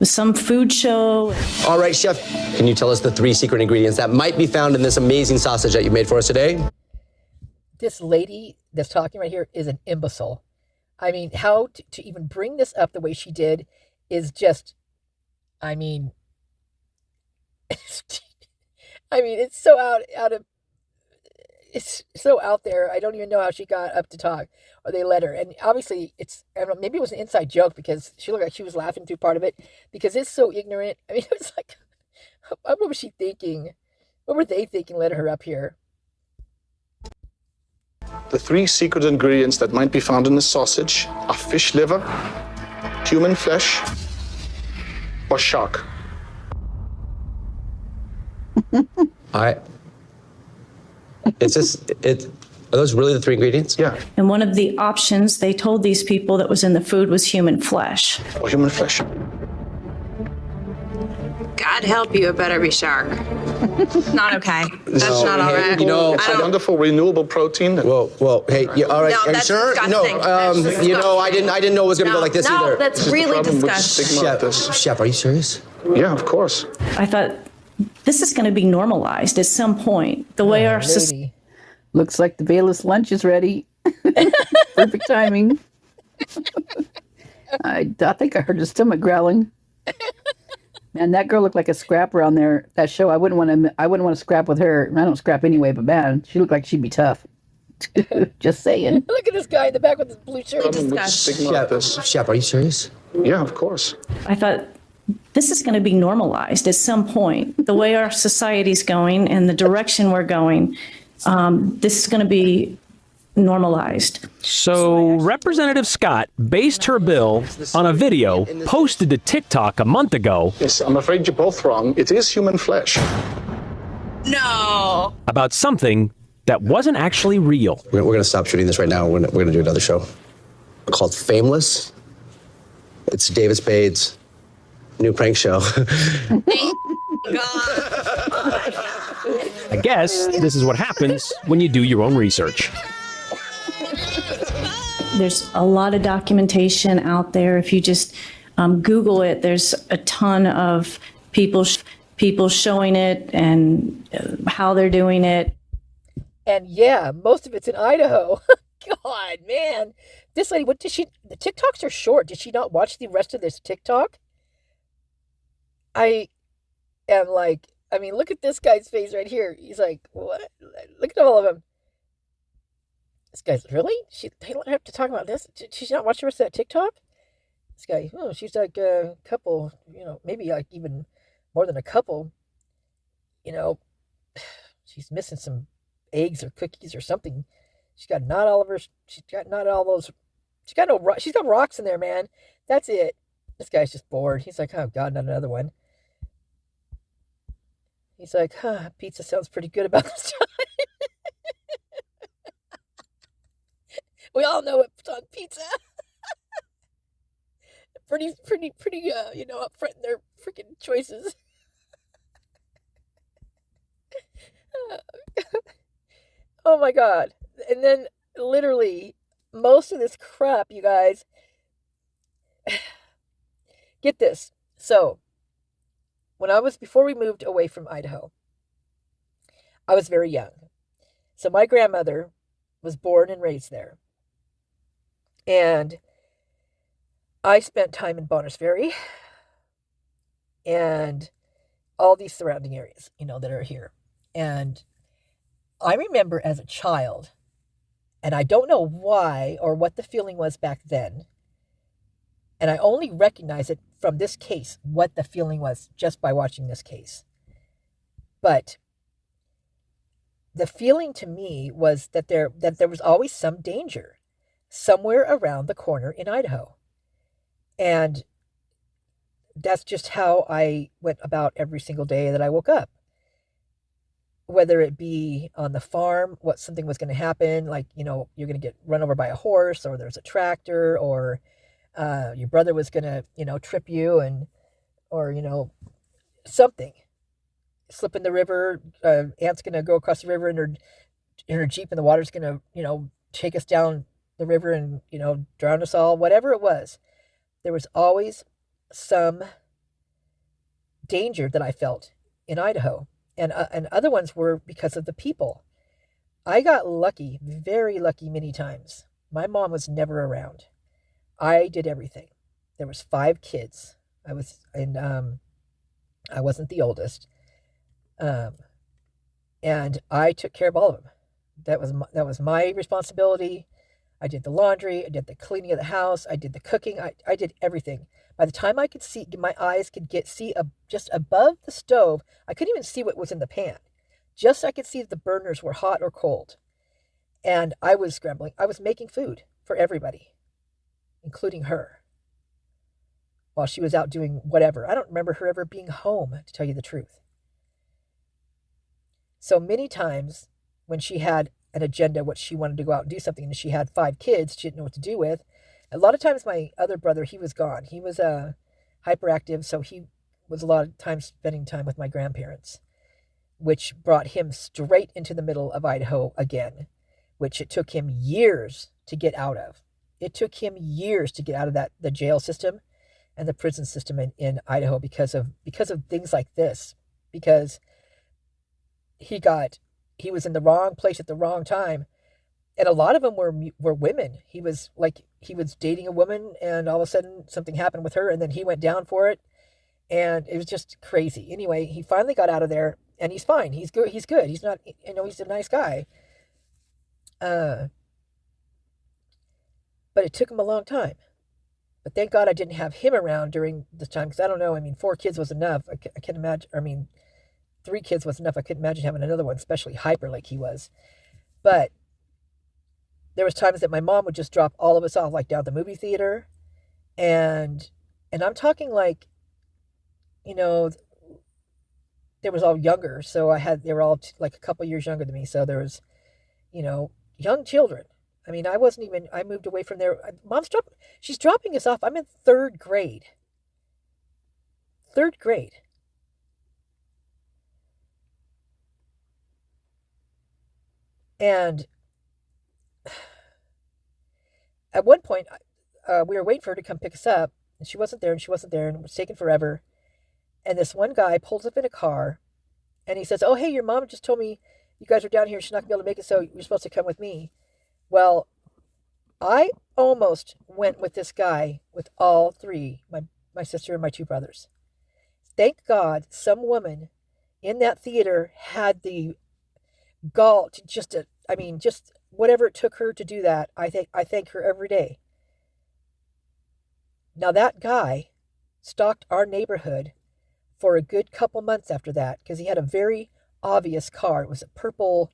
some food show. All right, Chef, can you tell us the 3 secret ingredients that might be found in this amazing sausage that you made for us today? This lady that's talking right here is an imbecile. I mean, how to even bring this up the way she did is just, it's so it's so out there. I don't even know how she got up to talk, or they let her. And obviously, I don't know, maybe it was an inside joke because she looked like she was laughing through part of it because it's so ignorant. I mean, it was like, what was she thinking? What were they thinking letting her up here? The 3 secret ingredients that might be found in the sausage are fish liver, human flesh, or shark. Are those really the 3 ingredients? Yeah. And one of the options they told these people that was in the food was human flesh. Or human flesh. God help you, it better be shark. Not okay. That's not all right. It's a wonderful renewable protein. Well, hey, all right, No, are you that's sure? disgusting. No, I didn't know it was going to go like this either. No, that's really disgusting. Chef, are you serious? Yeah, of course. I thought, this is going to be normalized at some point. The way our society. Looks like the Bayless lunch is ready. Perfect timing. I think I heard her stomach growling. Man, that girl looked like a scrapper on there. That show, I wouldn't want to scrap with her. I don't scrap anyway, but man, she looked like she'd be tough. Just saying. Look at this guy in the back with his blue shirt. Chef, are you serious? Yeah, of course. I thought, this is going to be normalized at some point. The way our society's going and the direction we're going, this is going to be normalized. So Representative Scott based her bill on a video posted to TikTok a month ago. Yes, I'm afraid you're both wrong. It is human flesh. No. About something that wasn't actually real. We're going to stop shooting this right now. We're going to do another show called Fameless. It's David Spade's new prank show. Thank God. I guess this is what happens when you do your own research. There's a lot of documentation out there. If you just Google it, there's a ton of people showing it and how they're doing it. And yeah, most of it's in Idaho. God, man. This lady, what did she, the TikToks are short. Did she not watch the rest of this TikTok? I am like, I mean, look at this guy's face right here. He's like, what? Look at all of them. This guy's, really? They don't have to talk about this? She's not watching the rest of that TikTok? This guy, oh, she's like a couple, maybe like even more than a couple. She's missing some eggs or cookies or something. She's got not all those, she's got rocks in there, man. That's it. This guy's just bored. He's like, oh God, not another one. He's like, pizza sounds pretty good about this time. We all know what's on pizza. pretty, upfront in their freaking choices. Oh my God. And then literally most of this crap, you guys, get this. So before we moved away from Idaho, I was very young. So my grandmother was born and raised there. And I spent time in Bonners Ferry and all these surrounding areas, that are here. And I remember as a child, and I don't know why or what the feeling was back then, and I only recognize it from this case, what the feeling was just by watching this case. But the feeling to me was that there was always some danger somewhere around the corner in Idaho. And that's just how I went about every single day that I woke up. Whether it be on the farm, something was going to happen, like, you're going to get run over by a horse, or there's a tractor, or your brother was going to, trip you or something. Slip in the river, aunt's going to go across the river in her Jeep, and the water's going to, take us down the river and, drown us all, whatever it was. There was always some danger that I felt in Idaho. And other ones were because of the people. I got lucky, very lucky many times. My mom was never around. I did everything. There was 5 kids. I wasn't the oldest. And I took care of all of them. That was my responsibility. I did the laundry. I did the cleaning of the house. I did the cooking. I did everything. By the time I could see, my eyes could see just above the stove. I couldn't even see what was in the pan. Just I could see if the burners were hot or cold. And I was scrambling. I was making food for everybody, including her, while she was out doing whatever. I don't remember her ever being home, to tell you the truth. So many times when she had an agenda, what she wanted to go out and do something, and she had 5 kids she didn't know what to do with. A lot of times my other brother, he was gone. He was hyperactive, so he was a lot of times spending time with my grandparents, which brought him straight into the middle of Idaho again, which it took him years to get out of. It took him years to get out of the jail system and the prison system in Idaho because of things like this, because he was in the wrong place at the wrong time. And a lot of them were women. He was dating a woman, and all of a sudden something happened with her, and then he went down for it, and it was just crazy. Anyway, he finally got out of there, and he's fine. He's good. He's not, he's a nice guy. But it took him a long time. But thank God I didn't have him around during this time, because I don't know. 4 kids was enough. I can't imagine. 3 kids was enough. I couldn't imagine having another one, especially hyper like he was. But there was times that my mom would just drop all of us off, like down at the movie theater. And I'm talking like, you know, they was all younger. So they were all like a couple years younger than me. So there was, you know, young children. I mean, I moved away from there. She's dropping us off. I'm in third grade. Third grade. And at one point, we were waiting for her to come pick us up, and she wasn't there, and it was taking forever. And this one guy pulls up in a car, and he says, "Oh, hey, your mom just told me you guys are down here. She's not going to be able to make it, so you're supposed to come with me." Well, I almost went with this guy with all three, my sister and my two brothers. Thank God some woman in that theater had the gall to just whatever it took her to do that. I thank her every day. Now that guy stalked our neighborhood for a good couple months after that because he had a very obvious car. It was a purple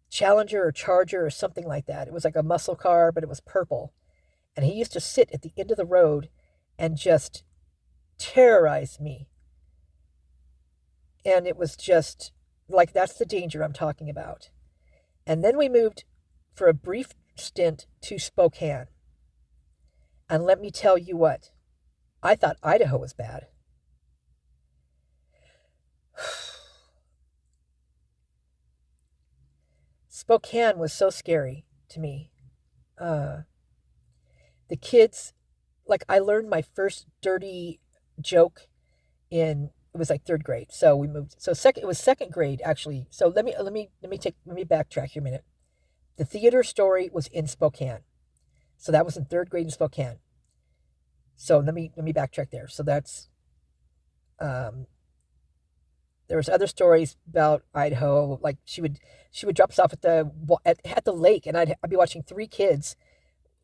Challenger or Charger or something like that. It was like a muscle car, but it was purple. And he used to sit at the end of the road and just terrorize me. And it was just like, that's the danger I'm talking about. And then we moved for a brief stint to Spokane. And let me tell you what, I thought Idaho was bad. Spokane was so scary to me. The kids, like I learned my first dirty joke it was like third grade. So we moved. So it was second grade actually. So let me backtrack here a minute. The theater story was in Spokane. So that was in third grade in Spokane. So let me backtrack there. So that's there was other stories about Idaho. Like she would drop us off at the lake, and I'd be watching three kids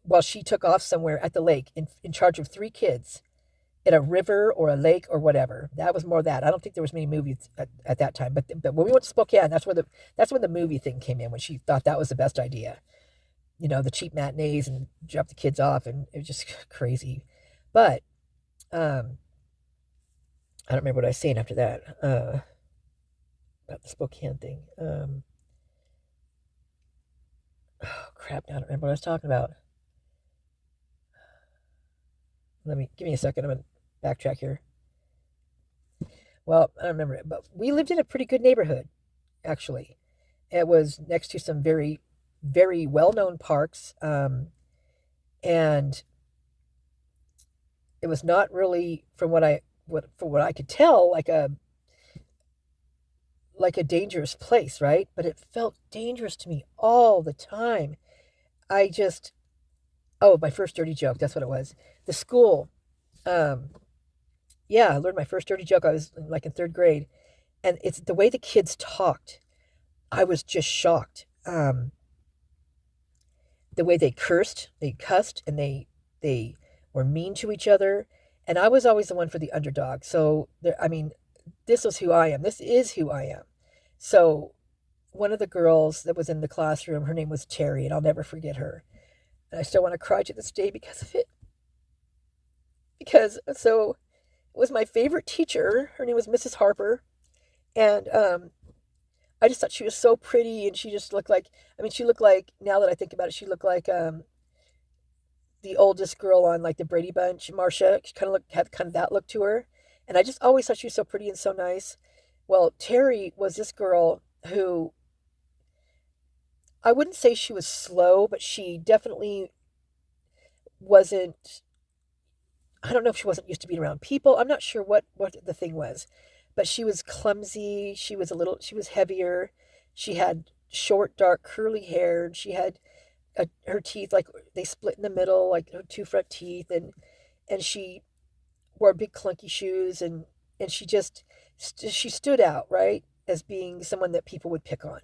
while she took off somewhere at the lake in charge of three kids at a river or a lake or whatever. That was more that. I don't think there was many movies at that time. But when we went to Spokane, that's when the movie thing came in, when she thought that was the best idea. You know, the cheap matinees and drop the kids off, and it was just crazy. But I don't remember what I was saying after that about the Spokane thing. Oh crap! Now I don't remember what I was talking about. Give me a second. I'm gonna backtrack here. Well, I don't remember it, but we lived in a pretty good neighborhood, actually. It was next to some very, very well-known parks, and it was not really, from what I could tell, like a dangerous place, right? But it felt dangerous to me all the time. My first dirty joke, that's what it was. The school, I learned my first dirty joke. I was like in third grade, and it's the way the kids talked. I was just shocked. The way they cussed, and they were mean to each other. And I was always the one for the underdog. So this was who I am. This is who I am. So one of the girls that was in the classroom, her name was Terry, and I'll never forget her. And I still want to cry to this day because of it. It was my favorite teacher. Her name was Mrs. Harper. And I just thought she was so pretty, and she just looked like, now that I think about it, she looked like the oldest girl on like the Brady Bunch, Marcia. She had kind of that look to her. And I just always thought she was so pretty and so nice. Well, Terry was this girl who, I wouldn't say she was slow, but she definitely wasn't, I don't know if she wasn't used to being around people. I'm not sure what the thing was, but she was clumsy. She was heavier. She had short, dark, curly hair. And she had her teeth, like they split in the middle, like her two front teeth. And she wore big clunky shoes. And she stood out, right, as being someone that people would pick on.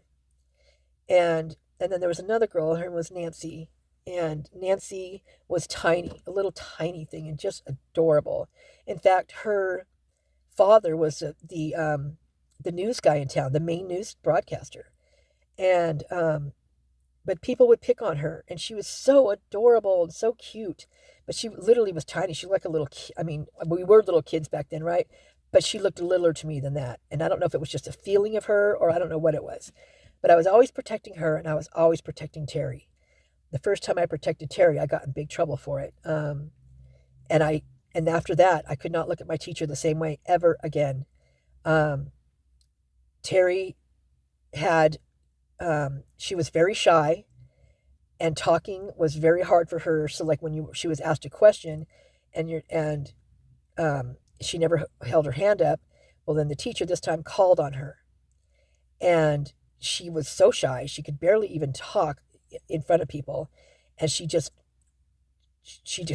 And then there was another girl, her name was Nancy, and Nancy was tiny, a little tiny thing, and just adorable. In fact, her father was the news guy in town, the main news broadcaster. And but people would pick on her, and she was so adorable and so cute. But she literally was tiny. She looked like a little I mean, we were little kids back then, right? But she looked littler to me than that. And I don't know if it was just a feeling of her or I don't know what it was. But I was always protecting her, and I was always protecting Terry. The first time I protected Terry, I got in big trouble for it. And after that, I could not look at my teacher the same way ever again. Terry had, she was very shy, and talking was very hard for her. So like when she was asked a question, and she never held her hand up, well, then the teacher this time called on her, and she was so shy she could barely even talk in front of people, and she just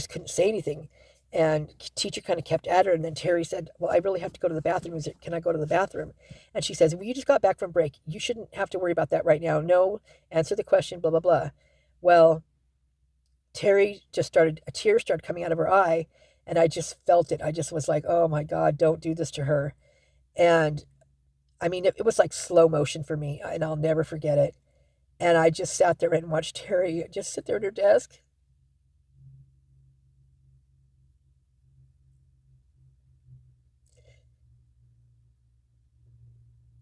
couldn't say anything. And teacher kind of kept at her, and then Terry said, well, I really have to go to the bathroom. Can I go to the bathroom? And she says, well, you just got back from break. You shouldn't have to worry about that right now. No, answer the question, blah, blah, blah. Well, Terry a tear started coming out of her eye, and I just felt it. I just was like, oh my God, don't do this to her. And I mean, it was like slow motion for me, and I'll never forget it. And I just sat there and watched Terry just sit there at her desk.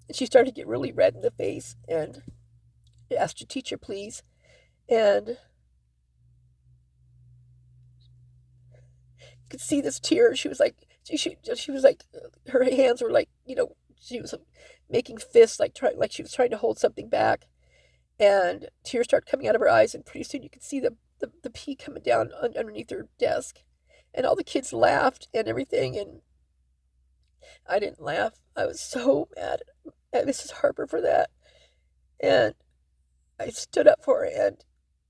And she started to get really red in the face and asked her teacher, please. And you could see this tear. She was like, she was like, her hands were like, she was making fists, like she was trying to hold something back. And tears started coming out of her eyes, and pretty soon you could see the pee coming down underneath her desk. And all the kids laughed and everything, and I didn't laugh. I was so mad at Mrs. Harper for that. And I stood up for her,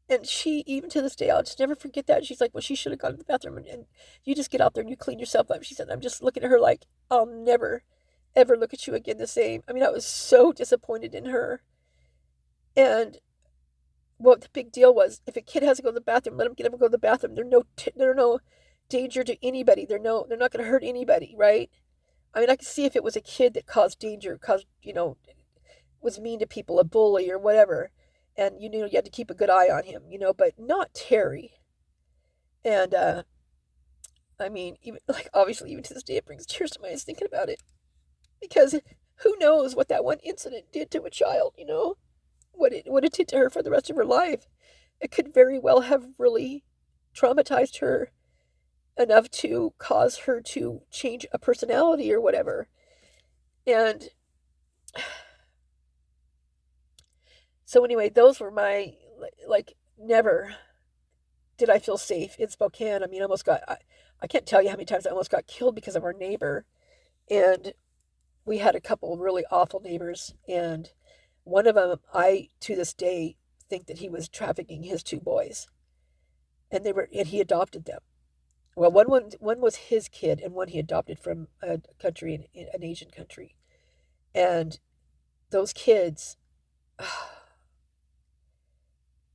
and she, even to this day, I'll just never forget that. She's like, well, she should have gone to the bathroom, and you just get out there and you clean yourself up. She said, I'm just looking at her like, I'll never, ever look at you again the same. I mean, I was so disappointed in her. And what the big deal was, if a kid has to go to the bathroom, let him get up and go to the bathroom. There's no danger to anybody. They're not going to hurt anybody, right? I mean, I could see if it was a kid that caused danger, was mean to people, a bully or whatever, and you had to keep a good eye on him, but not Terry. And I mean, even obviously, even to this day, it brings tears to my eyes thinking about it, because who knows what that one incident did to a child, what it did to her for the rest of her life. It could very well have really traumatized her enough to cause her to change a personality or whatever. And so anyway, those were my, never did I feel safe in Spokane. I mean, I can't tell you how many times I almost got killed because of our neighbor. And we had a couple of really awful neighbors, and one of them, I, to this day, think that he was trafficking his two boys, and he adopted them. Well, one was his kid, and one he adopted from a country, an Asian country. And those kids,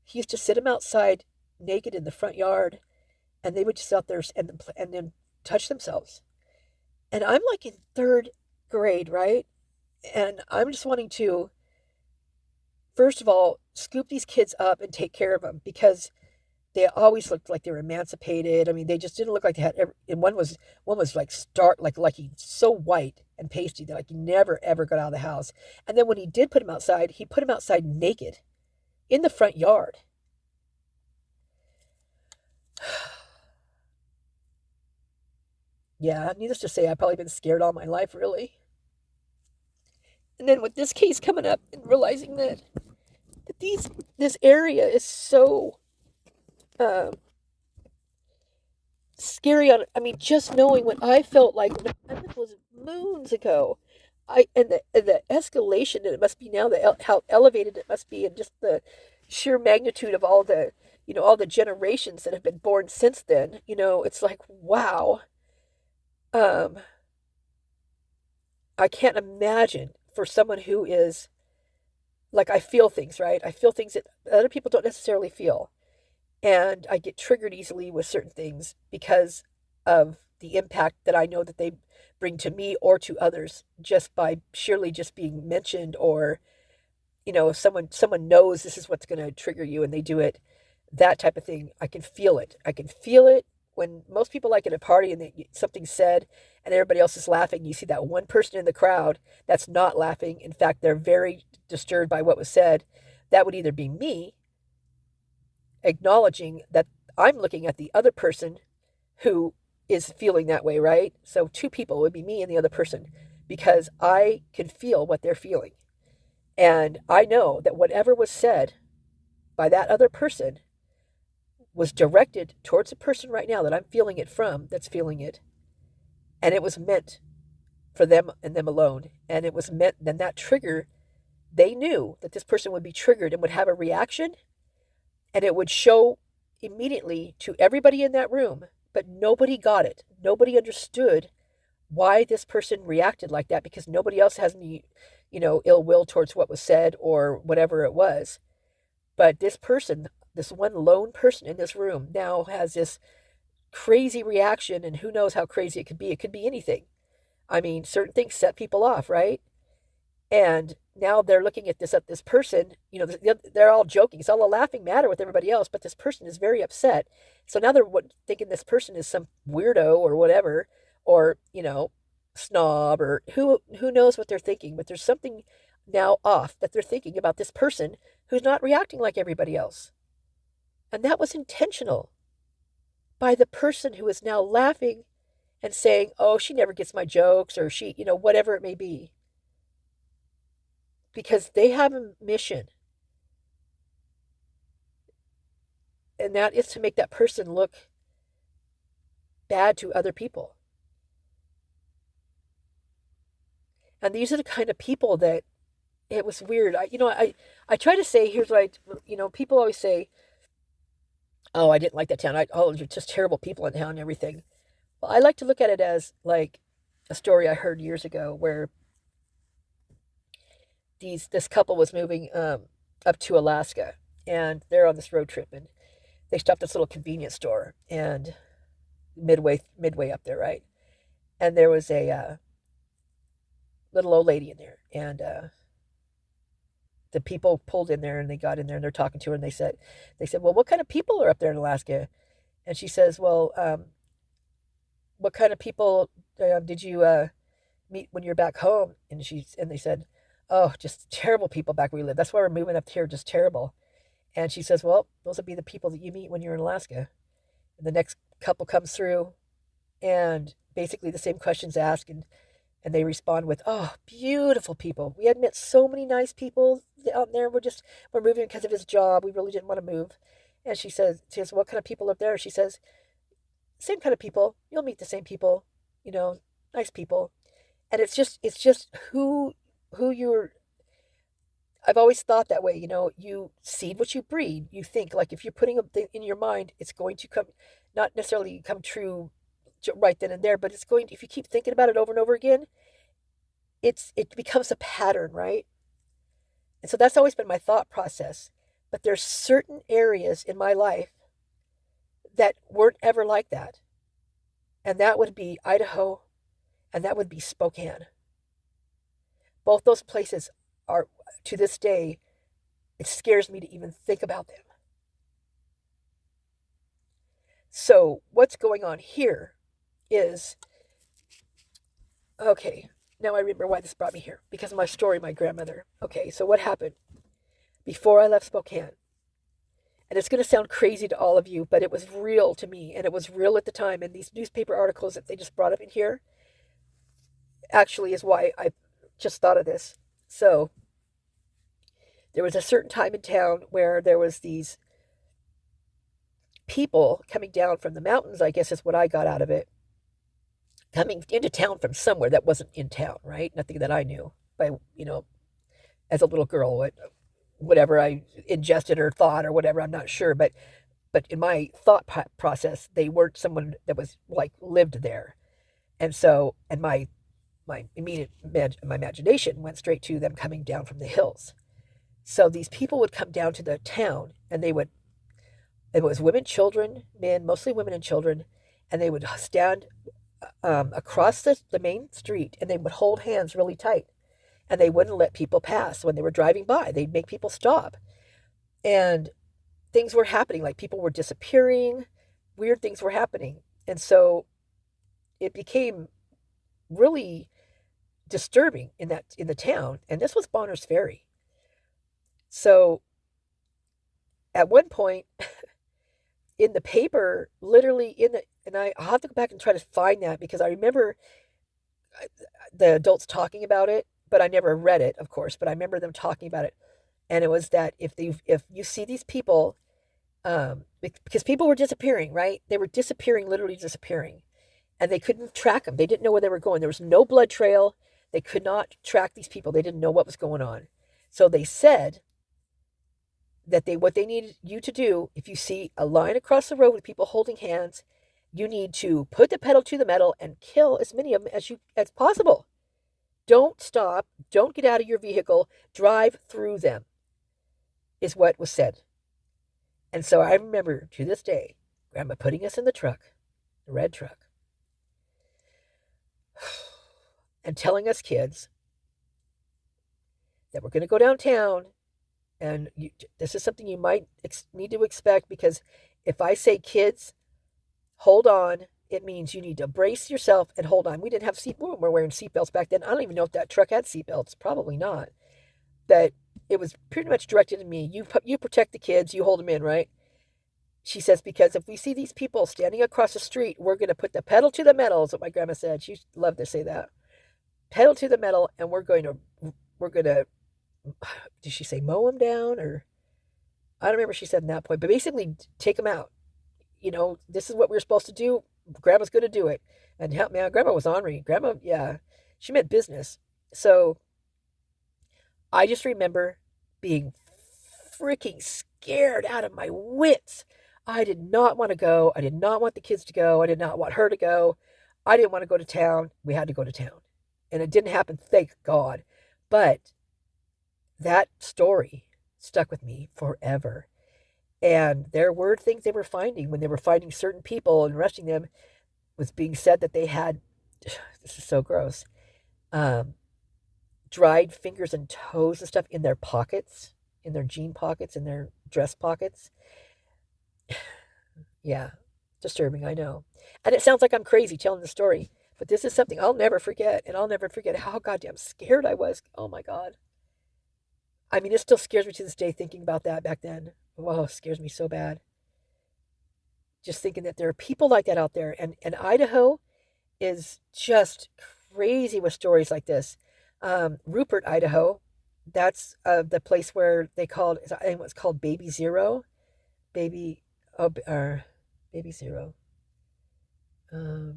he used to sit them outside naked in the front yard, and they would just out there and then touch themselves. And I'm like in third grade, right? And I'm just wanting to, first of all, scoop these kids up and take care of them, because they always looked like they were emancipated. I mean, they just didn't look like they had and one was like he's so white and pasty that he never ever got out of the house. And then when he did put him outside, he put him outside naked in the front yard. Yeah, needless to say, I've probably been scared all my life, really. And then with this case coming up and realizing that this area is so scary. Just knowing what I felt like it was moons ago, and the escalation that it must be now, how elevated it must be, and just the sheer magnitude of all the generations that have been born since then. It's like, wow. I can't imagine for someone who is I feel things, right? I feel things that other people don't necessarily feel. And I get triggered easily with certain things because of the impact that I know that they bring to me or to others, just by surely just being mentioned or if someone knows this is what's going to trigger you and they do it, that type of thing, I can feel it. I can feel it when most people, like at a party and something's said and everybody else is laughing. You see that one person in the crowd that's not laughing. In fact, they're very disturbed by what was said. That would either be me acknowledging that I'm looking at the other person who is feeling that way, right? So two people would be me and the other person, because I can feel what they're feeling. And I know that whatever was said by that other person was directed towards the person right now that I'm feeling it from, that's feeling it. And it was meant for them and them alone. And it was meant, then that trigger, they knew that this person would be triggered and would have a reaction, and it would show immediately to everybody in that room, but nobody got it. Nobody understood why this person reacted like that, because nobody else has any, ill will towards what was said or whatever it was. But this person, this one lone person in this room, now has this crazy reaction, and who knows how crazy it could be. It could be anything. I mean, certain things set people off, right? And now they're looking at this person, they're all joking. It's all a laughing matter with everybody else, but this person is very upset. So now they're thinking this person is some weirdo or whatever, or, snob, or who knows what they're thinking. But there's something now off that they're thinking about this person who's not reacting like everybody else. And that was intentional by the person who is now laughing and saying, oh, she never gets my jokes, or she, whatever it may be. Because they have a mission. And that is to make that person look bad to other people. And these are the kind of people that, it was weird. I try to say, here's what people always say, oh, I didn't like that town. You're just terrible people in town and everything. Well, I like to look at it as like a story I heard years ago where this couple was moving up to Alaska, and they're on this road trip, and they stopped at this little convenience store, and midway up there, right? And there was a little old lady in there, and the people pulled in there, and they got in there, and they're talking to her, and they said, well, what kind of people are up there in Alaska? And she says, well, what kind of people did you meet when you're back home? And they said, oh, just terrible people back where we live. That's why we're moving up here, just terrible. And she says, well, those would be the people that you meet when you're in Alaska. And the next couple comes through, and basically the same questions asked, and they respond with, oh, beautiful people. We had met so many nice people out there. We're moving because of his job. We really didn't want to move. And she says, what kind of people up there? She says, same kind of people. You'll meet the same people, nice people. And it's just who you're. I've always thought that way. You seed what you breed. You think, like, if you're putting a thing in your mind, it's going to come, not necessarily come true right then and there, but it's going to, if you keep thinking about it over and over again, it becomes a pattern, right? And so that's always been my thought process. But there's certain areas in my life that weren't ever like that. And that would be Idaho, and that would be Spokane. Both those places are, to this day, it scares me to even think about them. So what's going on here is, okay, now I remember why this brought me here, because of my story, my grandmother. Okay, so what happened before I left Spokane? And it's going to sound crazy to all of you, but it was real to me, and it was real at the time. And these newspaper articles that they just brought up in here actually is why I just thought of this. So there was a certain time in town where there was these people coming down from the mountains, I guess is what I got out of it, coming into town from somewhere that wasn't in town, right? Nothing that I knew by, as a little girl, whatever I ingested or thought or whatever, I'm not sure. But in my thought process, they weren't someone that was like lived there. And so, and my imagination went straight to them coming down from the hills. So these people would come down to the town, and it was women, children, men, mostly women and children, and they would stand across the main street, and they would hold hands really tight. and they wouldn't let people pass when they were driving by. They'd make people stop. And things were happening, like people were disappearing, weird things were happening. And so it became really disturbing in the town. And this was Bonners Ferry. So at one point in the paper, literally and I'll have to go back and try to find that, because I remember the adults talking about it, but I never read it, of course, but I remember them talking about it. And it was that if you see these people, because people were disappearing, right? They were disappearing, literally disappearing. And they couldn't track them. They didn't know where they were going. There was no blood trail. They could not track these people. They didn't know what was going on. So they said that what they needed you to do, if you see a line across the road with people holding hands, you need to put the pedal to the metal and kill as many of them as possible. Don't stop. Don't get out of your vehicle. Drive through them, is what was said. And so I remember to this day, Grandma putting us in the truck, the red truck, and telling us kids that we're going to go downtown, and this is something you might need to expect, because if I say, kids, hold on, it means you need to brace yourself and hold on. We didn't have we weren't wearing seatbelts back then. I don't even know if that truck had seatbelts. Probably not. But it was pretty much directed to me. You protect the kids. You hold them in, right? She says, because if we see these people standing across the street, we're going to put the pedal to the metal, is what my grandma said. She loved to say that. Pedal to the metal, and we're going to, did she say mow them down? Or I don't remember what she said in that point, but basically take them out. This is what we're supposed to do. Grandma's going to do it. And help me out. Grandma was ornery. Grandma, yeah, she meant business. So I just remember being freaking scared out of my wits. I did not want to go. I did not want the kids to go. I did not want her to go. I didn't want to go to town. We had to go to town. And it didn't happen, thank God. But that story stuck with me forever. And there were things they were finding when they were finding certain people and arresting them. Was being said that they had, this is so gross, dried fingers and toes and stuff in their pockets, in their jean pockets, in their dress pockets. Yeah, disturbing, I know. And it sounds like I'm crazy telling the story, but this is something I'll never forget, and I'll never forget how goddamn scared I was. Oh my God. I mean, it still scares me to this day thinking about that back then. Whoa, it scares me so bad. Just thinking that there are people like that out there. And Idaho is just crazy with stories like this. Rupert, Idaho, that's the place where I think it's called Baby Zero. Baby Zero. Was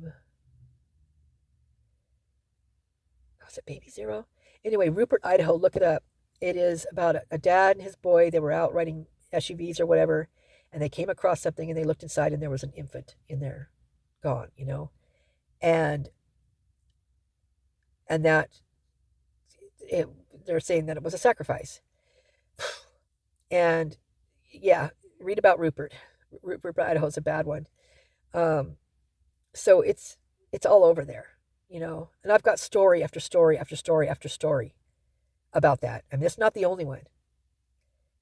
it Baby Zero? Anyway, Rupert, Idaho, look it up. It is about a dad and his boy. They were out riding SUVs or whatever, and they came across something, and they looked inside, and there was an infant in there, gone, and that they're saying that it was a sacrifice. And yeah, read about Rupert. Rupert, Idaho is a bad one. So it's all over there, and I've got story after story after story after story about that. And it's not the only one.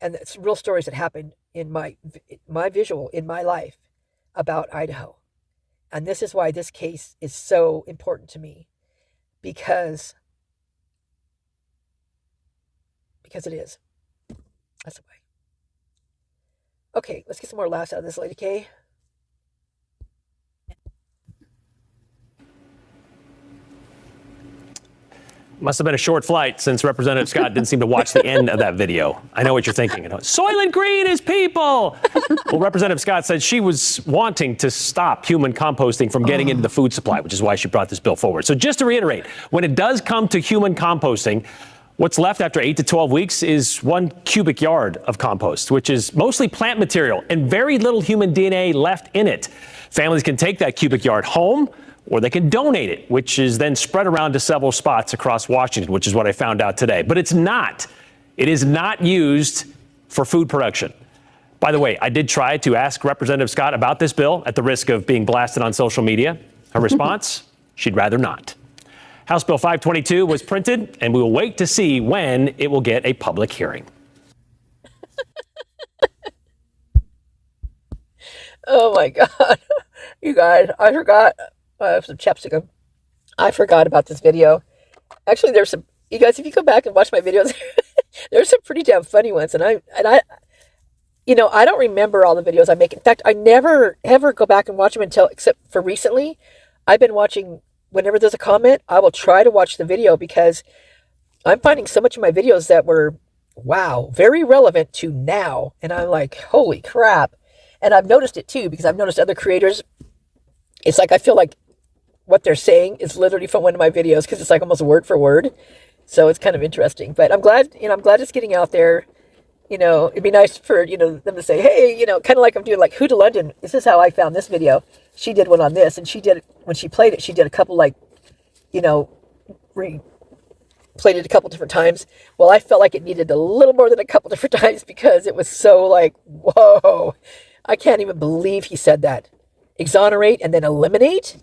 And it's real stories that happened in my visual, in my life, about Idaho. And this is why this case is so important to me, because it is. That's the way. Okay, let's get some more laughs out of this lady, Kay. Must have been a short flight, since Representative Scott didn't seem to watch the end of that video. I know what you're thinking. Soylent Green is people. Well, Representative Scott said she was wanting to stop human composting from getting into the food supply, which is why she brought this bill forward. So just to reiterate, when it does come to human composting, what's left after 8 to 12 weeks is 1 cubic yard of compost, which is mostly plant material and very little human DNA left in it. Families can take that cubic yard home, or they can donate it, which is then spread around to several spots across Washington, which is what I found out today. But it is not used for food production. By the way, I did try to ask Representative Scott about this bill at the risk of being blasted on social media. Her response, she'd rather not. House Bill 522 was printed, and we will wait to see when it will get a public hearing. Oh my God. You guys, I forgot. I have some chapstick on. I forgot about this video. Actually, there's some, you guys, if you go back and watch my videos, there's some pretty damn funny ones. And I, I don't remember all the videos I make. In fact, I never ever go back and watch them except for recently. I've been watching, whenever there's a comment, I will try to watch the video because I'm finding so much of my videos that were, wow, very relevant to now. And I'm like, holy crap. And I've noticed it too, because I've noticed other creators, it's like I feel like what they're saying is literally from one of my videos because it's like almost word for word. So it's kind of interesting. But I'm glad it's getting out there. It'd be nice for, them to say, hey, kind of like I'm doing like Who to London. This is how I found this video. She did one on this, and she did, when she played it, she did a couple played it a couple different times. Well, I felt like it needed a little more than a couple different times because it was so like, whoa, I can't even believe he said that. Exonerate and then eliminate?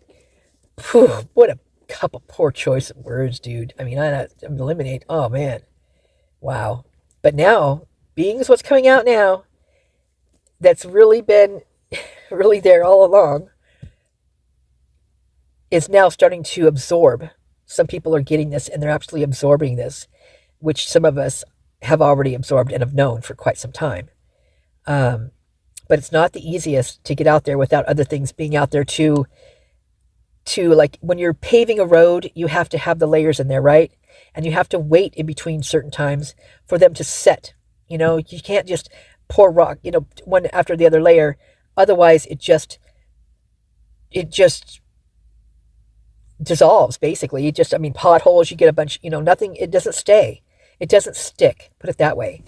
Whew, what a couple poor choice of words, dude. I mean, eliminate. Oh, man. Wow. But now, being is what's coming out now, that's really been really there all along, is now starting to absorb. Some people are getting this and they're absolutely absorbing this, which some of us have already absorbed and have known for quite some time. But it's not the easiest to get out there without other things being out there to like when you're paving a road, you have to have the layers in there, right? And you have to wait in between certain times for them to set. You can't just pour rock, one after the other layer. Otherwise, it just dissolves, basically. Potholes, you get a bunch, nothing, it doesn't stay. It doesn't stick, put it that way.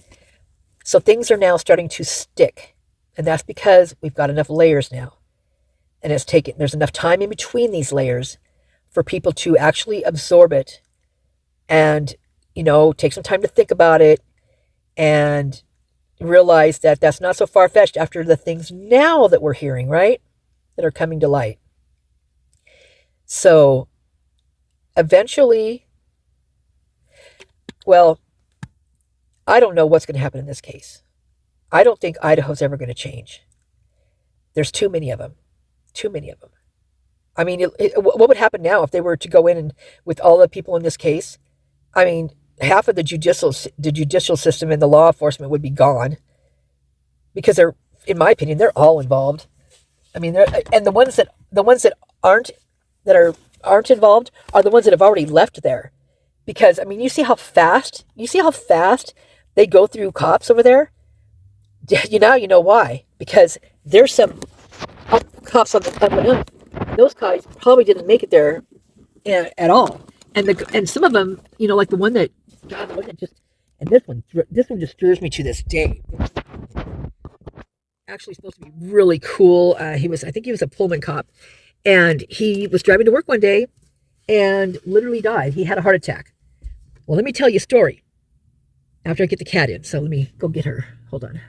So things are now starting to stick. And that's because we've got enough layers now. And there's enough time in between these layers for people to actually absorb it and, take some time to think about it and realize that that's not so far-fetched after the things now that we're hearing, right? That are coming to light. So eventually, well, I don't know what's going to happen in this case. I don't think Idaho's ever going to change. There's too many of them. Too many of them. I mean, what would happen now if they were to go in and with all the people in this case? I mean, half of the judicial system and the law enforcement would be gone because in my opinion, they're all involved. I mean, and the ones that aren't involved are the ones that have already left there, because I mean, you see how fast they go through cops over there. You know why? Because there's some cops on the up and up. Those guys probably didn't make it there at all, and some of them, like the one that this one just stirs me to this day. Actually supposed to be really cool. I think he was a Pullman cop, and he was driving to work one day and literally died. He had a heart attack. Well, let me tell you a story after I get the cat in. So let me go get her. Hold on.